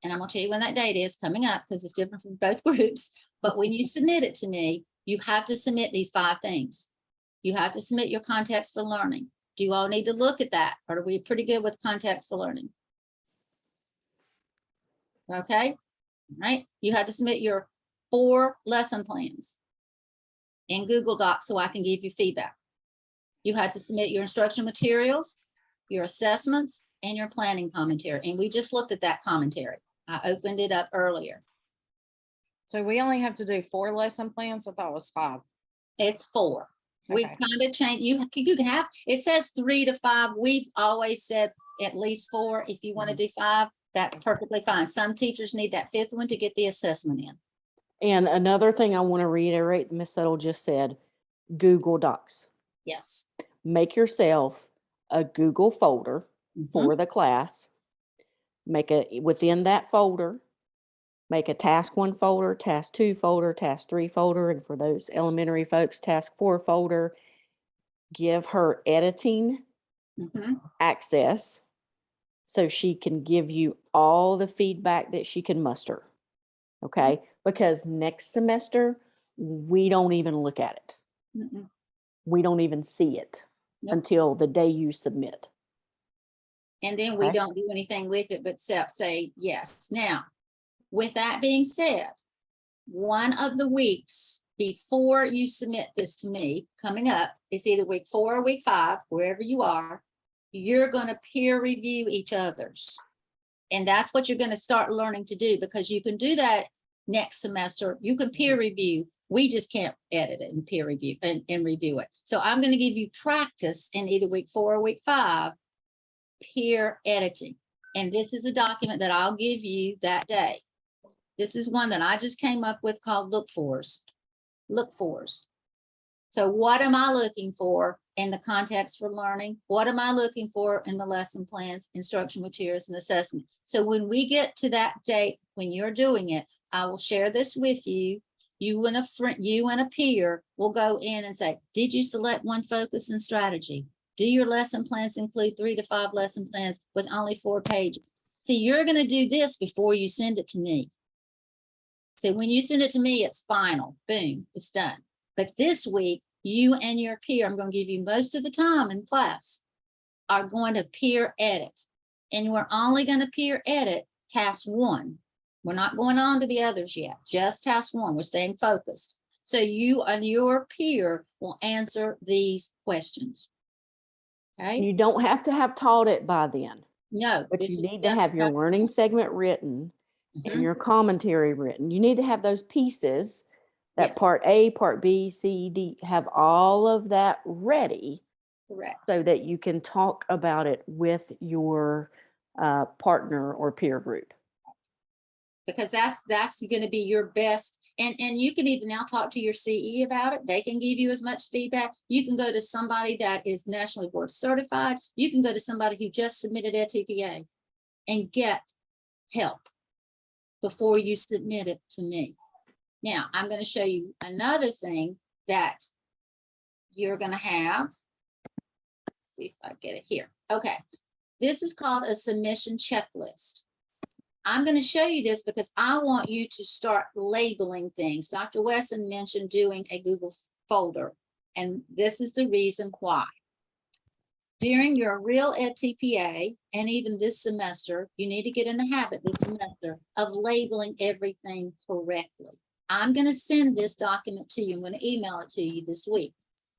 and I'm gonna tell you when that date is coming up because it's different from both groups, but when you submit it to me, you have to submit these 5 things. You have to submit your context for learning. Do you all need to look at that? Or are we pretty good with context for learning? Okay, all right. You have to submit your 4 lesson plans in Google Docs so I can give you feedback. You had to submit your instructional materials, your assessments, and your planning commentary. And we just looked at that commentary. I opened it up earlier. So we only have to do 4 lesson plans? I thought it was 5. It's 4. We Okay. kind of changed. You can have, it says 3 to 5. We've always said at least 4. If you want to do 5, that's perfectly fine. Some teachers need that 5th one to get the assessment in. And another thing I want to reiterate, Ms. Settle just said, Google Docs. Yes. Make yourself a Google folder for the class. Make it within that folder. Make a task 1 folder, task 2 folder, task 3 folder, and for those elementary folks, task 4 folder. Give her editing access so she can give you all the feedback that she can muster. Okay, because next semester, we don't even look at it. We don't even see it until the day you submit. And then we Okay. don't do anything with it but say yes. Now, with that being said, one of the weeks before you submit this to me coming up, it's either week 4 or week 5, wherever you are, you're going to peer review each other's. And that's what you're going to start learning to do because you can do that next semester. You can peer review. We just can't edit it and peer review and review it. So I'm going to give you practice in either week 4 or week 5, peer editing. And this is a document that I'll give you that day. This is one that I just came up with called Look Fors. Look Fors. So what am I looking for in the context for learning? What am I looking for in the lesson plans, instruction materials, and assessment? So when we get to that date, when you're doing it, I will share this with you. You and a friend, you and a peer will go in and say, did you select one focus and strategy? Do your lesson plans include 3 to 5 lesson plans with only 4 pages? See, you're going to do this before you send it to me. So when you send it to me, it's final. Boom, it's done. But this week, you and your peer, I'm going to give you most of the time in class, are going to peer edit. And we're only going to peer edit task 1. We're not going on to the others yet, just task 1. We're staying focused. So you and your peer will answer these questions. Okay. You don't have to have taught it by then. No, but this you is need to just have your stuff- learning segment written and your commentary written. You need to have those pieces that Yes. part A, part B, C, D, have all of that ready Correct. so that you can talk about it with your partner or peer group. Because that's going to be your best. And you can even now talk to your CE about it. They can give you as much feedback. You can go to somebody that is nationally board certified. You can go to somebody who just submitted EdTPA and get help before you submit it to me. Now, I'm going to show you another thing that you're going to have. Let's see if I get it here. Okay. This is called a submission checklist. I'm going to show you this because I want you to start labeling things. Dr. Wesson mentioned doing a Google folder, and this is the reason why. During your real EdTPA, and even this semester, you need to get in the habit this semester of labeling everything correctly. I'm going to send this document to you. I'm going to email it to you this week.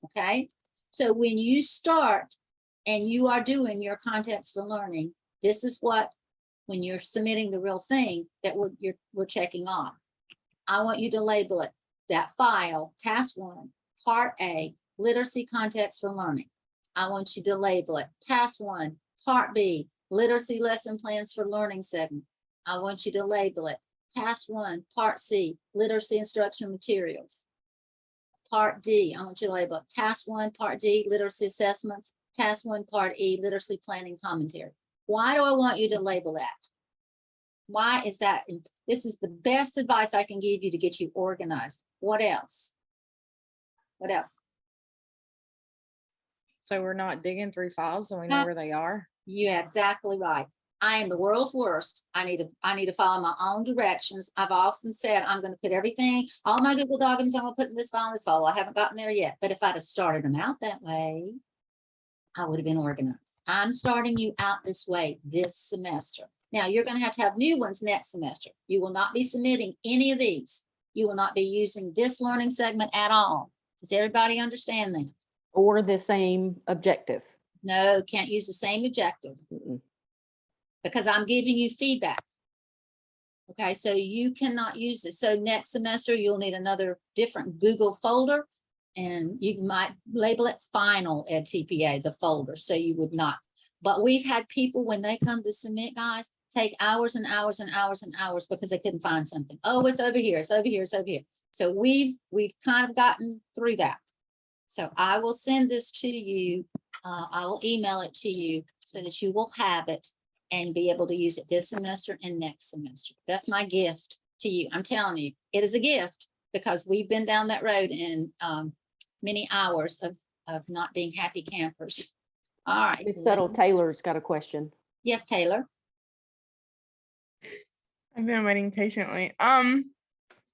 Okay. So when you start and you are doing your context for learning, this is what, when you're submitting the real thing that we're checking off. I want you to label it, that file, task 1, part A, literacy context for learning. I want you to label it, task 1, part B, literacy lesson plans for learning segment. I want you to label it, task 1, part C, literacy instructional materials. Part D, I want you to label it, task 1, part D, literacy assessments, task 1, part E, literacy planning commentary. Why do I want you to label that? Why is that? This is the best advice I can give you to get you organized. What else? What else? So we're not digging through files and we know where they are. You're exactly right. I am the world's worst. I need to follow my own directions. I've often said I'm going to put everything, all my Google documents I'm going to put in this file, I haven't gotten there yet. But if I'd have started them out that way, I would have been organized. I'm starting you out this way this semester. Now you're going to have new ones next semester. You will not be submitting any of these. You will not be using this learning segment at all. Does everybody understand that? Or the same objective. No, can't use the same objective. Because I'm giving you feedback. Okay, so you cannot use it. So next semester, you'll need another different Google folder, and you might label it final at TPA, the folder, so you would not. But we've had people, when they come to submit, guys, take hours and hours and hours and hours because they couldn't find something. Oh, it's over here, it's over here, it's over here. So we've kind of gotten through that. So I will send this to you. I will email it to you so that you will have it and be able to use it this semester and next semester. That's my gift to you. I'm telling you, it is a gift because we've been down that road in many hours of not being happy campers. All right. Ms. Settle Taylor's got a question. Yes, Taylor. I've been waiting patiently.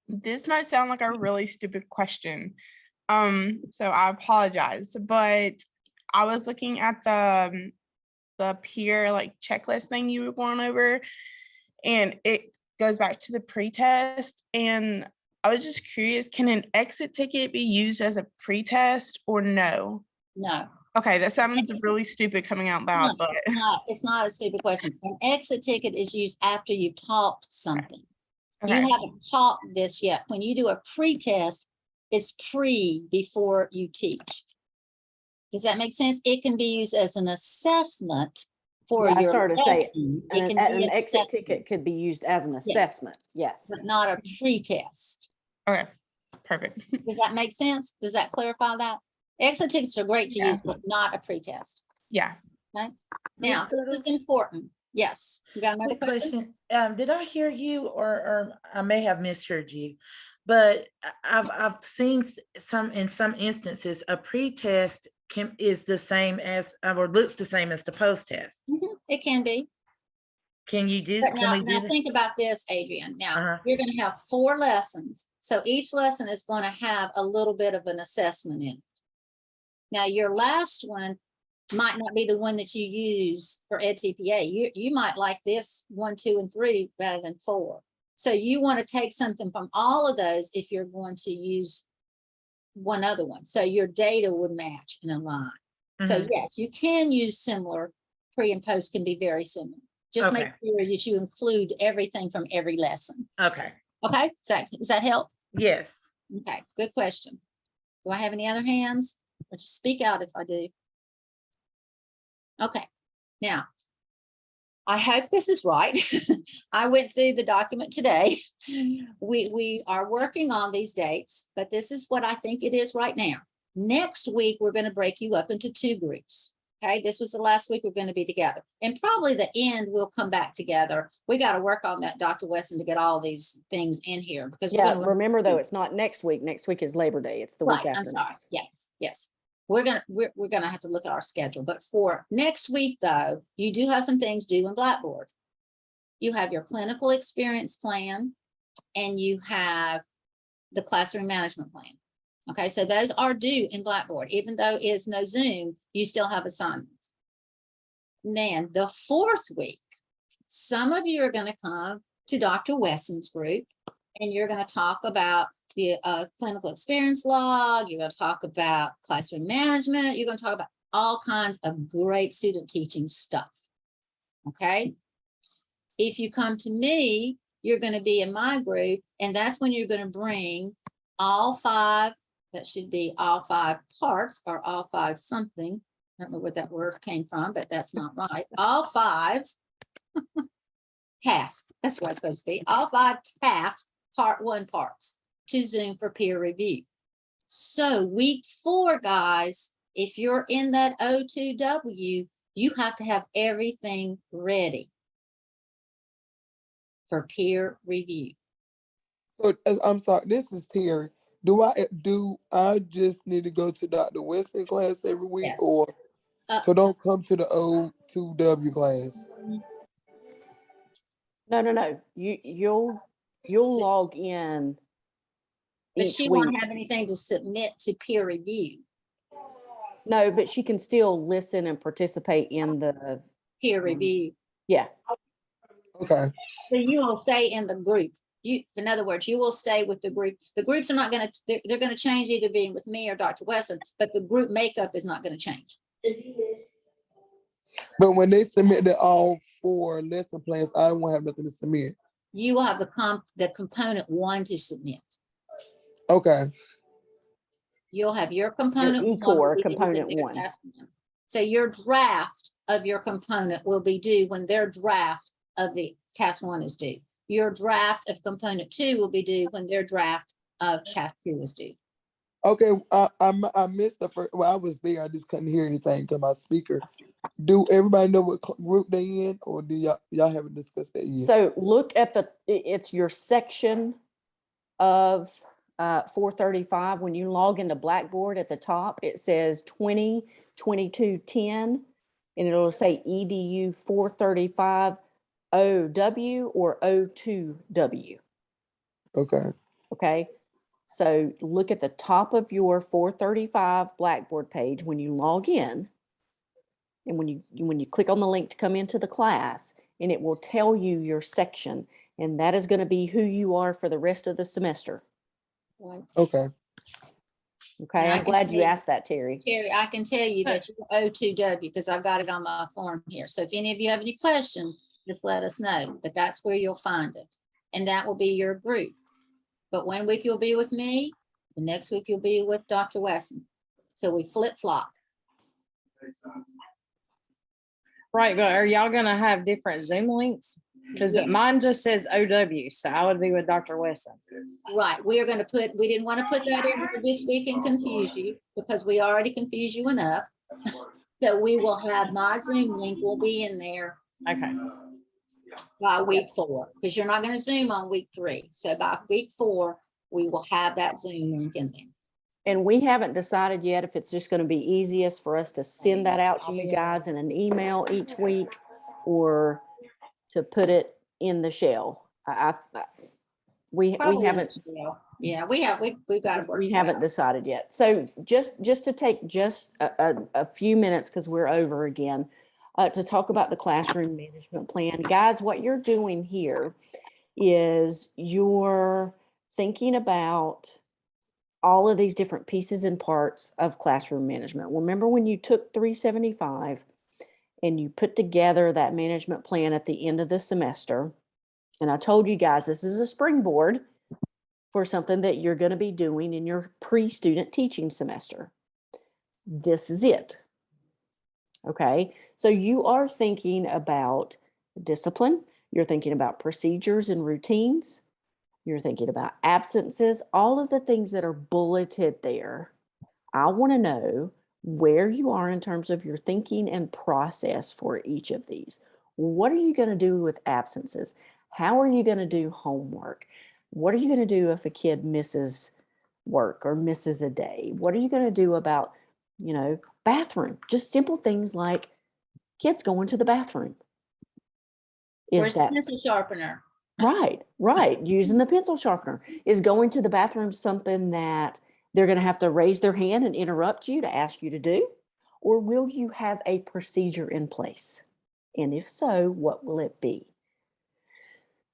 This might sound like a really stupid question. So I apologize, but I was looking at the peer like checklist thing you were going over, and it goes back to the pre-test. And I was just curious, can an exit ticket be used as a pre-test or no? No. Okay, that sounds really stupid coming out loud, but It's not a stupid question. An exit ticket is used after you've taught something. Okay. You haven't taught this yet. When you do a pre-test, it's before you teach. Does that make sense? It can be used as an assessment for Yeah, I your started to say lesson. It an can be exit assessment, ticket could be used as an assessment. Yes. but not a pre-test. okay, perfect. Does that make sense? Does that clarify that? Exit tickets are great to Yeah. use, but not a pre-test. Yeah. Okay. Now, this is important. Yes. You got another Quick question? question. Did I hear you or I may have misheard you, but I've seen in some instances, a pre-test is the same as, or looks the same as the post-test. It can be. Can you do, But can we do now that? think about this, Adrian. Now, Uh-huh. you're going to have 4 lessons. So each lesson is going to have a little bit of an assessment in it. Now, your last one might not be the one that you use for EdTPA. You might like this 1, 2, and 3 rather than 4. So you want to take something from all of those if you're going to use one other one. So your data would match and align. So Mhm. yes, you can use similar. Pre and post can be very similar. Just make Okay. sure that you include everything from every lesson. Okay. Okay, does that help? Yes. Okay, good question. Do I have any other hands? Or just speak out if I do. Okay, now, I hope this is right. I went through the document today. We are working on these dates, but this is what I think it is right now. Next week, we're going to break you up into 2 groups. Okay, this was the last week we're going to be together. And probably the end, we'll come back together. We got to work on that, Dr. Weston, to get all these things in here. Because we're Yeah, gonna remember though, it's not next week. Next week is Labor Day. It's the week Right, after I'm sorry. next. Yes. We're gonna have to look at our schedule, but for next week though, you do have some things due in Blackboard. You have your clinical experience plan and you have the classroom management plan. Okay, so those are due in Blackboard. Even though it's no Zoom, you still have assignments. And then the 4th week, some of you are gonna come to Dr. Wesson's group And you're gonna talk about the clinical experience log, you're gonna talk about classroom management, you're gonna talk about all kinds of great student teaching stuff. Okay? If you come to me, you're gonna be in my group, and that's when you're gonna bring all 5, that should be all 5 parts or all 5 something. I don't know where that word came from, but that's not right. All 5 tasks, that's what it's supposed to be. All 5 tasks, part 1 parts to Zoom for peer review. So week 4, guys, if you're in that O2W, you have to have everything ready for peer review. So I'm sorry, this is Terry. Do I just need to go to Dr. Weston class every week, Yes. or so don't come to the O2W class? No. You'll log in But each she week. won't have anything to submit to peer review. No, but she can still listen and participate in the, Peer review. yeah. Okay. So you will stay in the group. In other words, you will stay with the group. The groups are not gonna, they're gonna change either being with me or Dr. Wesson, but the group makeup is not gonna change. But when they submit all 4 lesson plans, I won't have nothing to submit. You will have the component 1 to submit. Okay. You'll have your component. Your 1 will E-core be due when component their 1. task 1. So your draft of your component will be due when their draft of the task 1 is due. Your draft of component 2 will be due when their draft of task 2 is due. Okay, I missed the first. Well, I was there. I just couldn't hear anything because my speaker. Do everybody know what group they in, or do y'all haven't discussed that yet? So look at it's your section of 435. When you log into Blackboard at the top, it says 202210, and it'll say EDU 435 OW or O2W. Okay. Okay. So look at the top of your 435 Blackboard page when you log in. And when you click on the link to come into the class, and it will tell you your section, and that is going to be who you are for the rest of the semester. Right. Okay. Okay, And I I'm can glad tell you you- asked that, Terry. Terry, I can tell you that you're O2W because I've got it on my form here. So if any of you have any questions, just let us know, but that's where you'll find it. And that will be your group. But 1 week you'll be with me, the next week you'll be with Dr. Wesson. So we flip flop. Right, but are y'all gonna have different Zoom links? Because Yes. mine just says OW, so I would be with Dr. Wesson. Right, we didn't want to put that in here this week and confuse you because we already confused you enough. So we will have my Zoom link will be in there Okay. by week 4, because you're not going to Zoom on week 3. So by week 4, we will have that Zoom link in there. And we haven't decided yet if it's just going to be easiest for us to send that out to you guys in an email each week or to put it in the shell. We Probably haven't. Yeah, we've got to work. We it haven't out. decided yet. So just to take just a few minutes, because we're over again, to talk about the classroom management plan. Guys, what you're doing here is you're thinking about all of these different pieces and parts of classroom management. Remember when you took 375 and you put together that management plan at the end of the semester, and I told you guys this is a springboard for something that you're going to be doing in your pre-student teaching semester. This is it. Okay, so you are thinking about discipline, you're thinking about procedures and routines, you're thinking about absences, all of the things that are bulleted there. I want to know where you are in terms of your thinking and process for each of these. What are you going to do with absences? How are you going to do homework? What are you going to do if a kid misses work or misses a day? What are you going to do about, bathroom? Just simple things like kids going to the bathroom. Where's the pencil sharpener? Right. Using the pencil sharpener. Is going to the bathroom something that they're going to have to raise their hand and interrupt you to ask you to do? Or will you have a procedure in place? And if so, what will it be?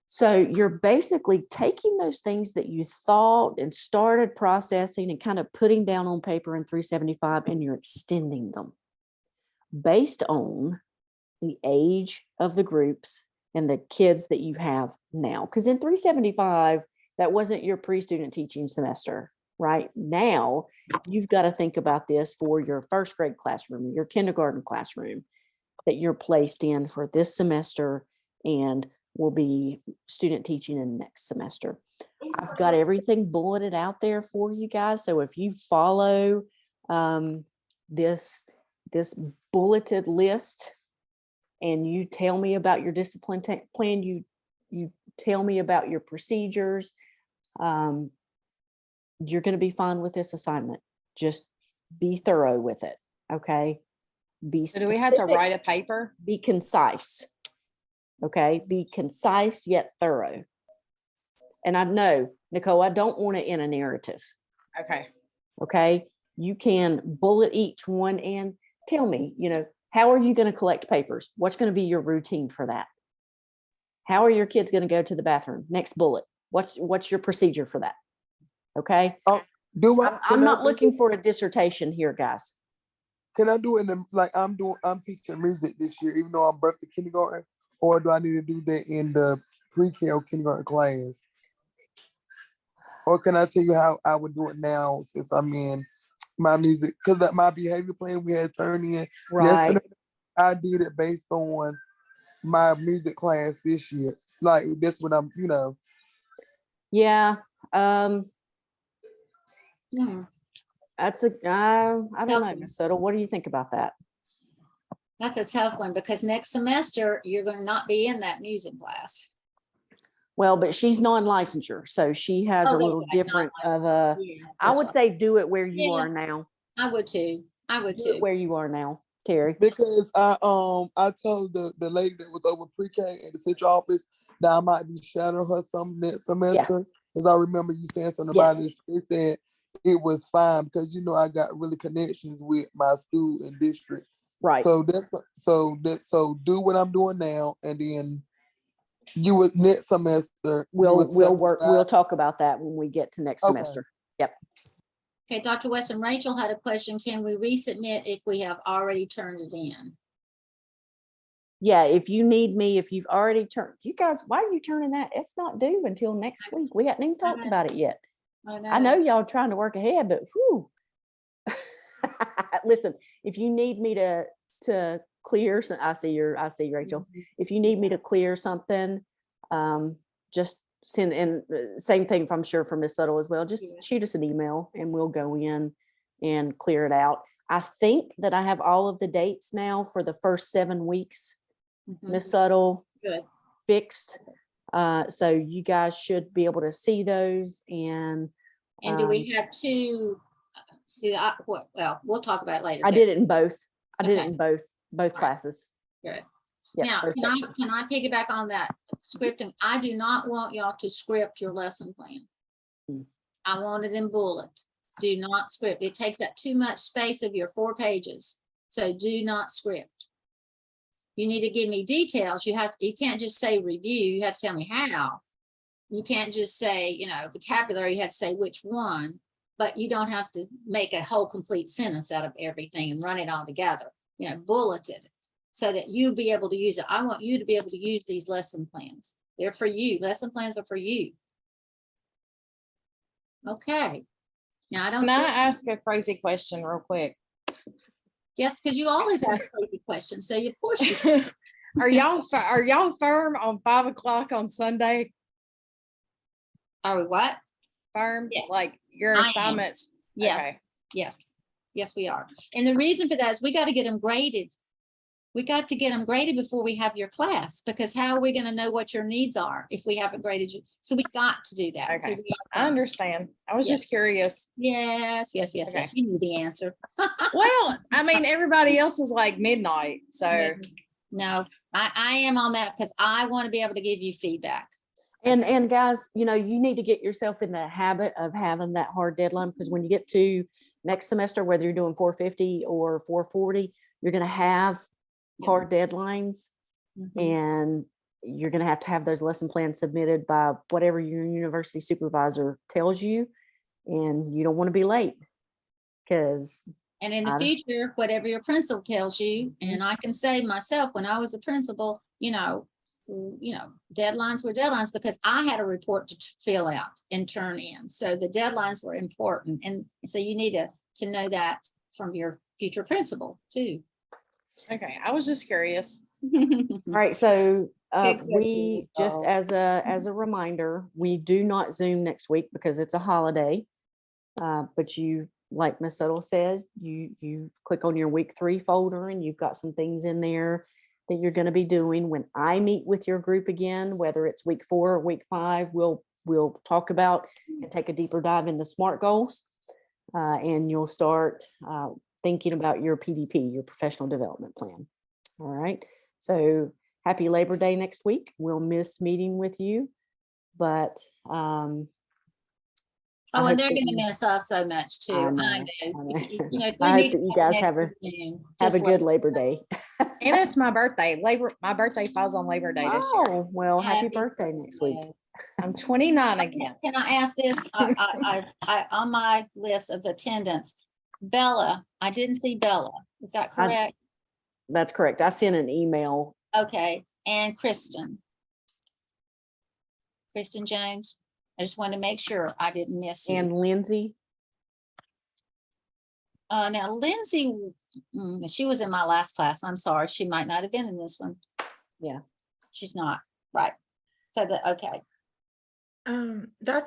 So you're basically taking those things that you thought and started processing and kind of putting down on paper in 375, and you're extending them based on the age of the groups and the kids that you have now. Because in 375, that wasn't your pre-student teaching semester. Right now, you've got to think about this for your first grade classroom, your kindergarten classroom that you're placed in for this semester and will be student teaching in next semester. I've got everything bulleted out there for you guys. So if you follow this bulleted list and you tell me about your discipline plan, you tell me about your procedures, you're going to be fine with this assignment. Just be thorough with it. Okay. Be So do we have to specific, write a paper? be concise. Okay. Be concise yet thorough. And I know, Nicole, I don't want it in a narrative. Okay. Okay. You can bullet each one and tell me, how are you going to collect papers? What's going to be your routine for that? How are your kids going to go to the bathroom? Next bullet. What's your procedure for that? Okay. I'm not looking for a dissertation here, guys. Can I do it in I'm teaching music this year, even though I'm birthed to kindergarten, or do I need to do that in the pre-K or kindergarten class? Or can I tell you how I would do it now since I'm in my music? Because my behavior plan we had turned in yesterday, I did it based on my music class this year. Like that's what I'm, Yeah. That's I don't know, Ms. Soto. What do you think about that? That's a tough one because next semester you're going to not be in that music class. Well, but she's non-licensure, so she has a little different of a, I would say do it where you are now. I would too. Do it where you are now, Terry. Because I told the lady that was over pre-K at the central office that I might be shadowing her some next semester. Because I remember you saying something about it. She said it was fine because I got really connections with my school and district. Right. So do what I'm doing now, and then you would next semester. We'll talk about that when we get to next semester. Yep. Okay, Dr. Weston, Rachel had a question. Can we resubmit if we have already turned it in? Yeah, if you need me, if you've already turned, you guys, why are you turning that? It's not due until next week. We haven't even talked about it yet. I know y'all trying to work ahead, but whew. Listen, if you need me to clear, I see you, Rachel. If you need me to clear something, just send in. Same thing, I'm sure for Ms. Suttle as well. Just shoot us an email and we'll go in and clear it out. I think that I have all of the dates now for the first 7 weeks. Ms. Suttle, fixed. So you guys should be able to see those. And do we have to see? Well, we'll talk about it later. I did it in both. I did it in both classes. Good. Yep, Now, both sections. can I piggyback on that scripting? I do not want y'all to script your lesson plan. I want it in bullet. Do not script. It takes up too much space of your 4 pages. So do not script. You need to give me details. You can't just say review. You have to tell me how. You can't just say, vocabulary. You have to say which one, but you don't have to make a whole complete sentence out of everything and run it all together. Bulleted it so that you'll be able to use it. I want you to be able to use these lesson plans. They're for you. Lesson plans are for you. Okay. Now I don't. Can I ask a crazy question real quick? Yes, because you always ask crazy questions, so you push it. Are y'all firm on 5 o'clock on Sunday? Are we what? Firm? Yes. Like your assignments? Yes. Okay. Yes, we are. And the reason for that is we got to get them graded. We got to get them graded before we have your class, because how are we going to know what your needs are if we haven't graded you? So we got to do that. Okay. So I understand. I was just curious. Yes. Okay. You knew the answer. Well, I mean, everybody else is like midnight. So no, I am on that because I want to be able to give you feedback. And guys, you need to get yourself in the habit of having that hard deadline, because when you get to next semester, whether you're doing 450 or 440, you're going to have hard deadlines. And you're gonna have to have those lesson plans submitted by whatever your university supervisor tells you, and you don't want to be late. Because And in the I- future, whatever your principal tells you, and I can say myself, when I was a principal, deadlines were deadlines because I had a report to fill out and turn in. So the deadlines were important. And so you need to know that from your future principal too. Okay, I was just curious. All right, so Good question, we just Nicole. as a reminder, we do not Zoom next week because it's a holiday. But you, like Ms. Settle says, you click on your week 3 folder and you've got some things in there that you're going to be doing. When I meet with your group again, whether it's week 4 or week 5, we'll talk about and take a deeper dive into SMART goals, and you'll start thinking about your PDP, your professional development plan. All right. So happy Labor Day next week. We'll miss meeting with you, but I Oh, hope and they're that gonna you- miss us so much too. I I know, know. I If know. if we I hope need that to you have guys an have a extra Zoom, have a just let good us Labor know. Day. And it's my birthday. My birthday falls on Labor Day this year. Oh, well, happy Happy birthday next week. birthday. I'm 29 again. Can I ask this? On my list of attendance, Bella, I didn't see Bella. Is that I- correct? That's correct. I sent an email. Okay, and Kristen. Kristen Jones. I just wanted to make sure I didn't miss you. And Lindsay, Now Lindsay, she was in my last class. I'm sorry. She might not have been in this one. yeah. She's not, right? So okay. Dr.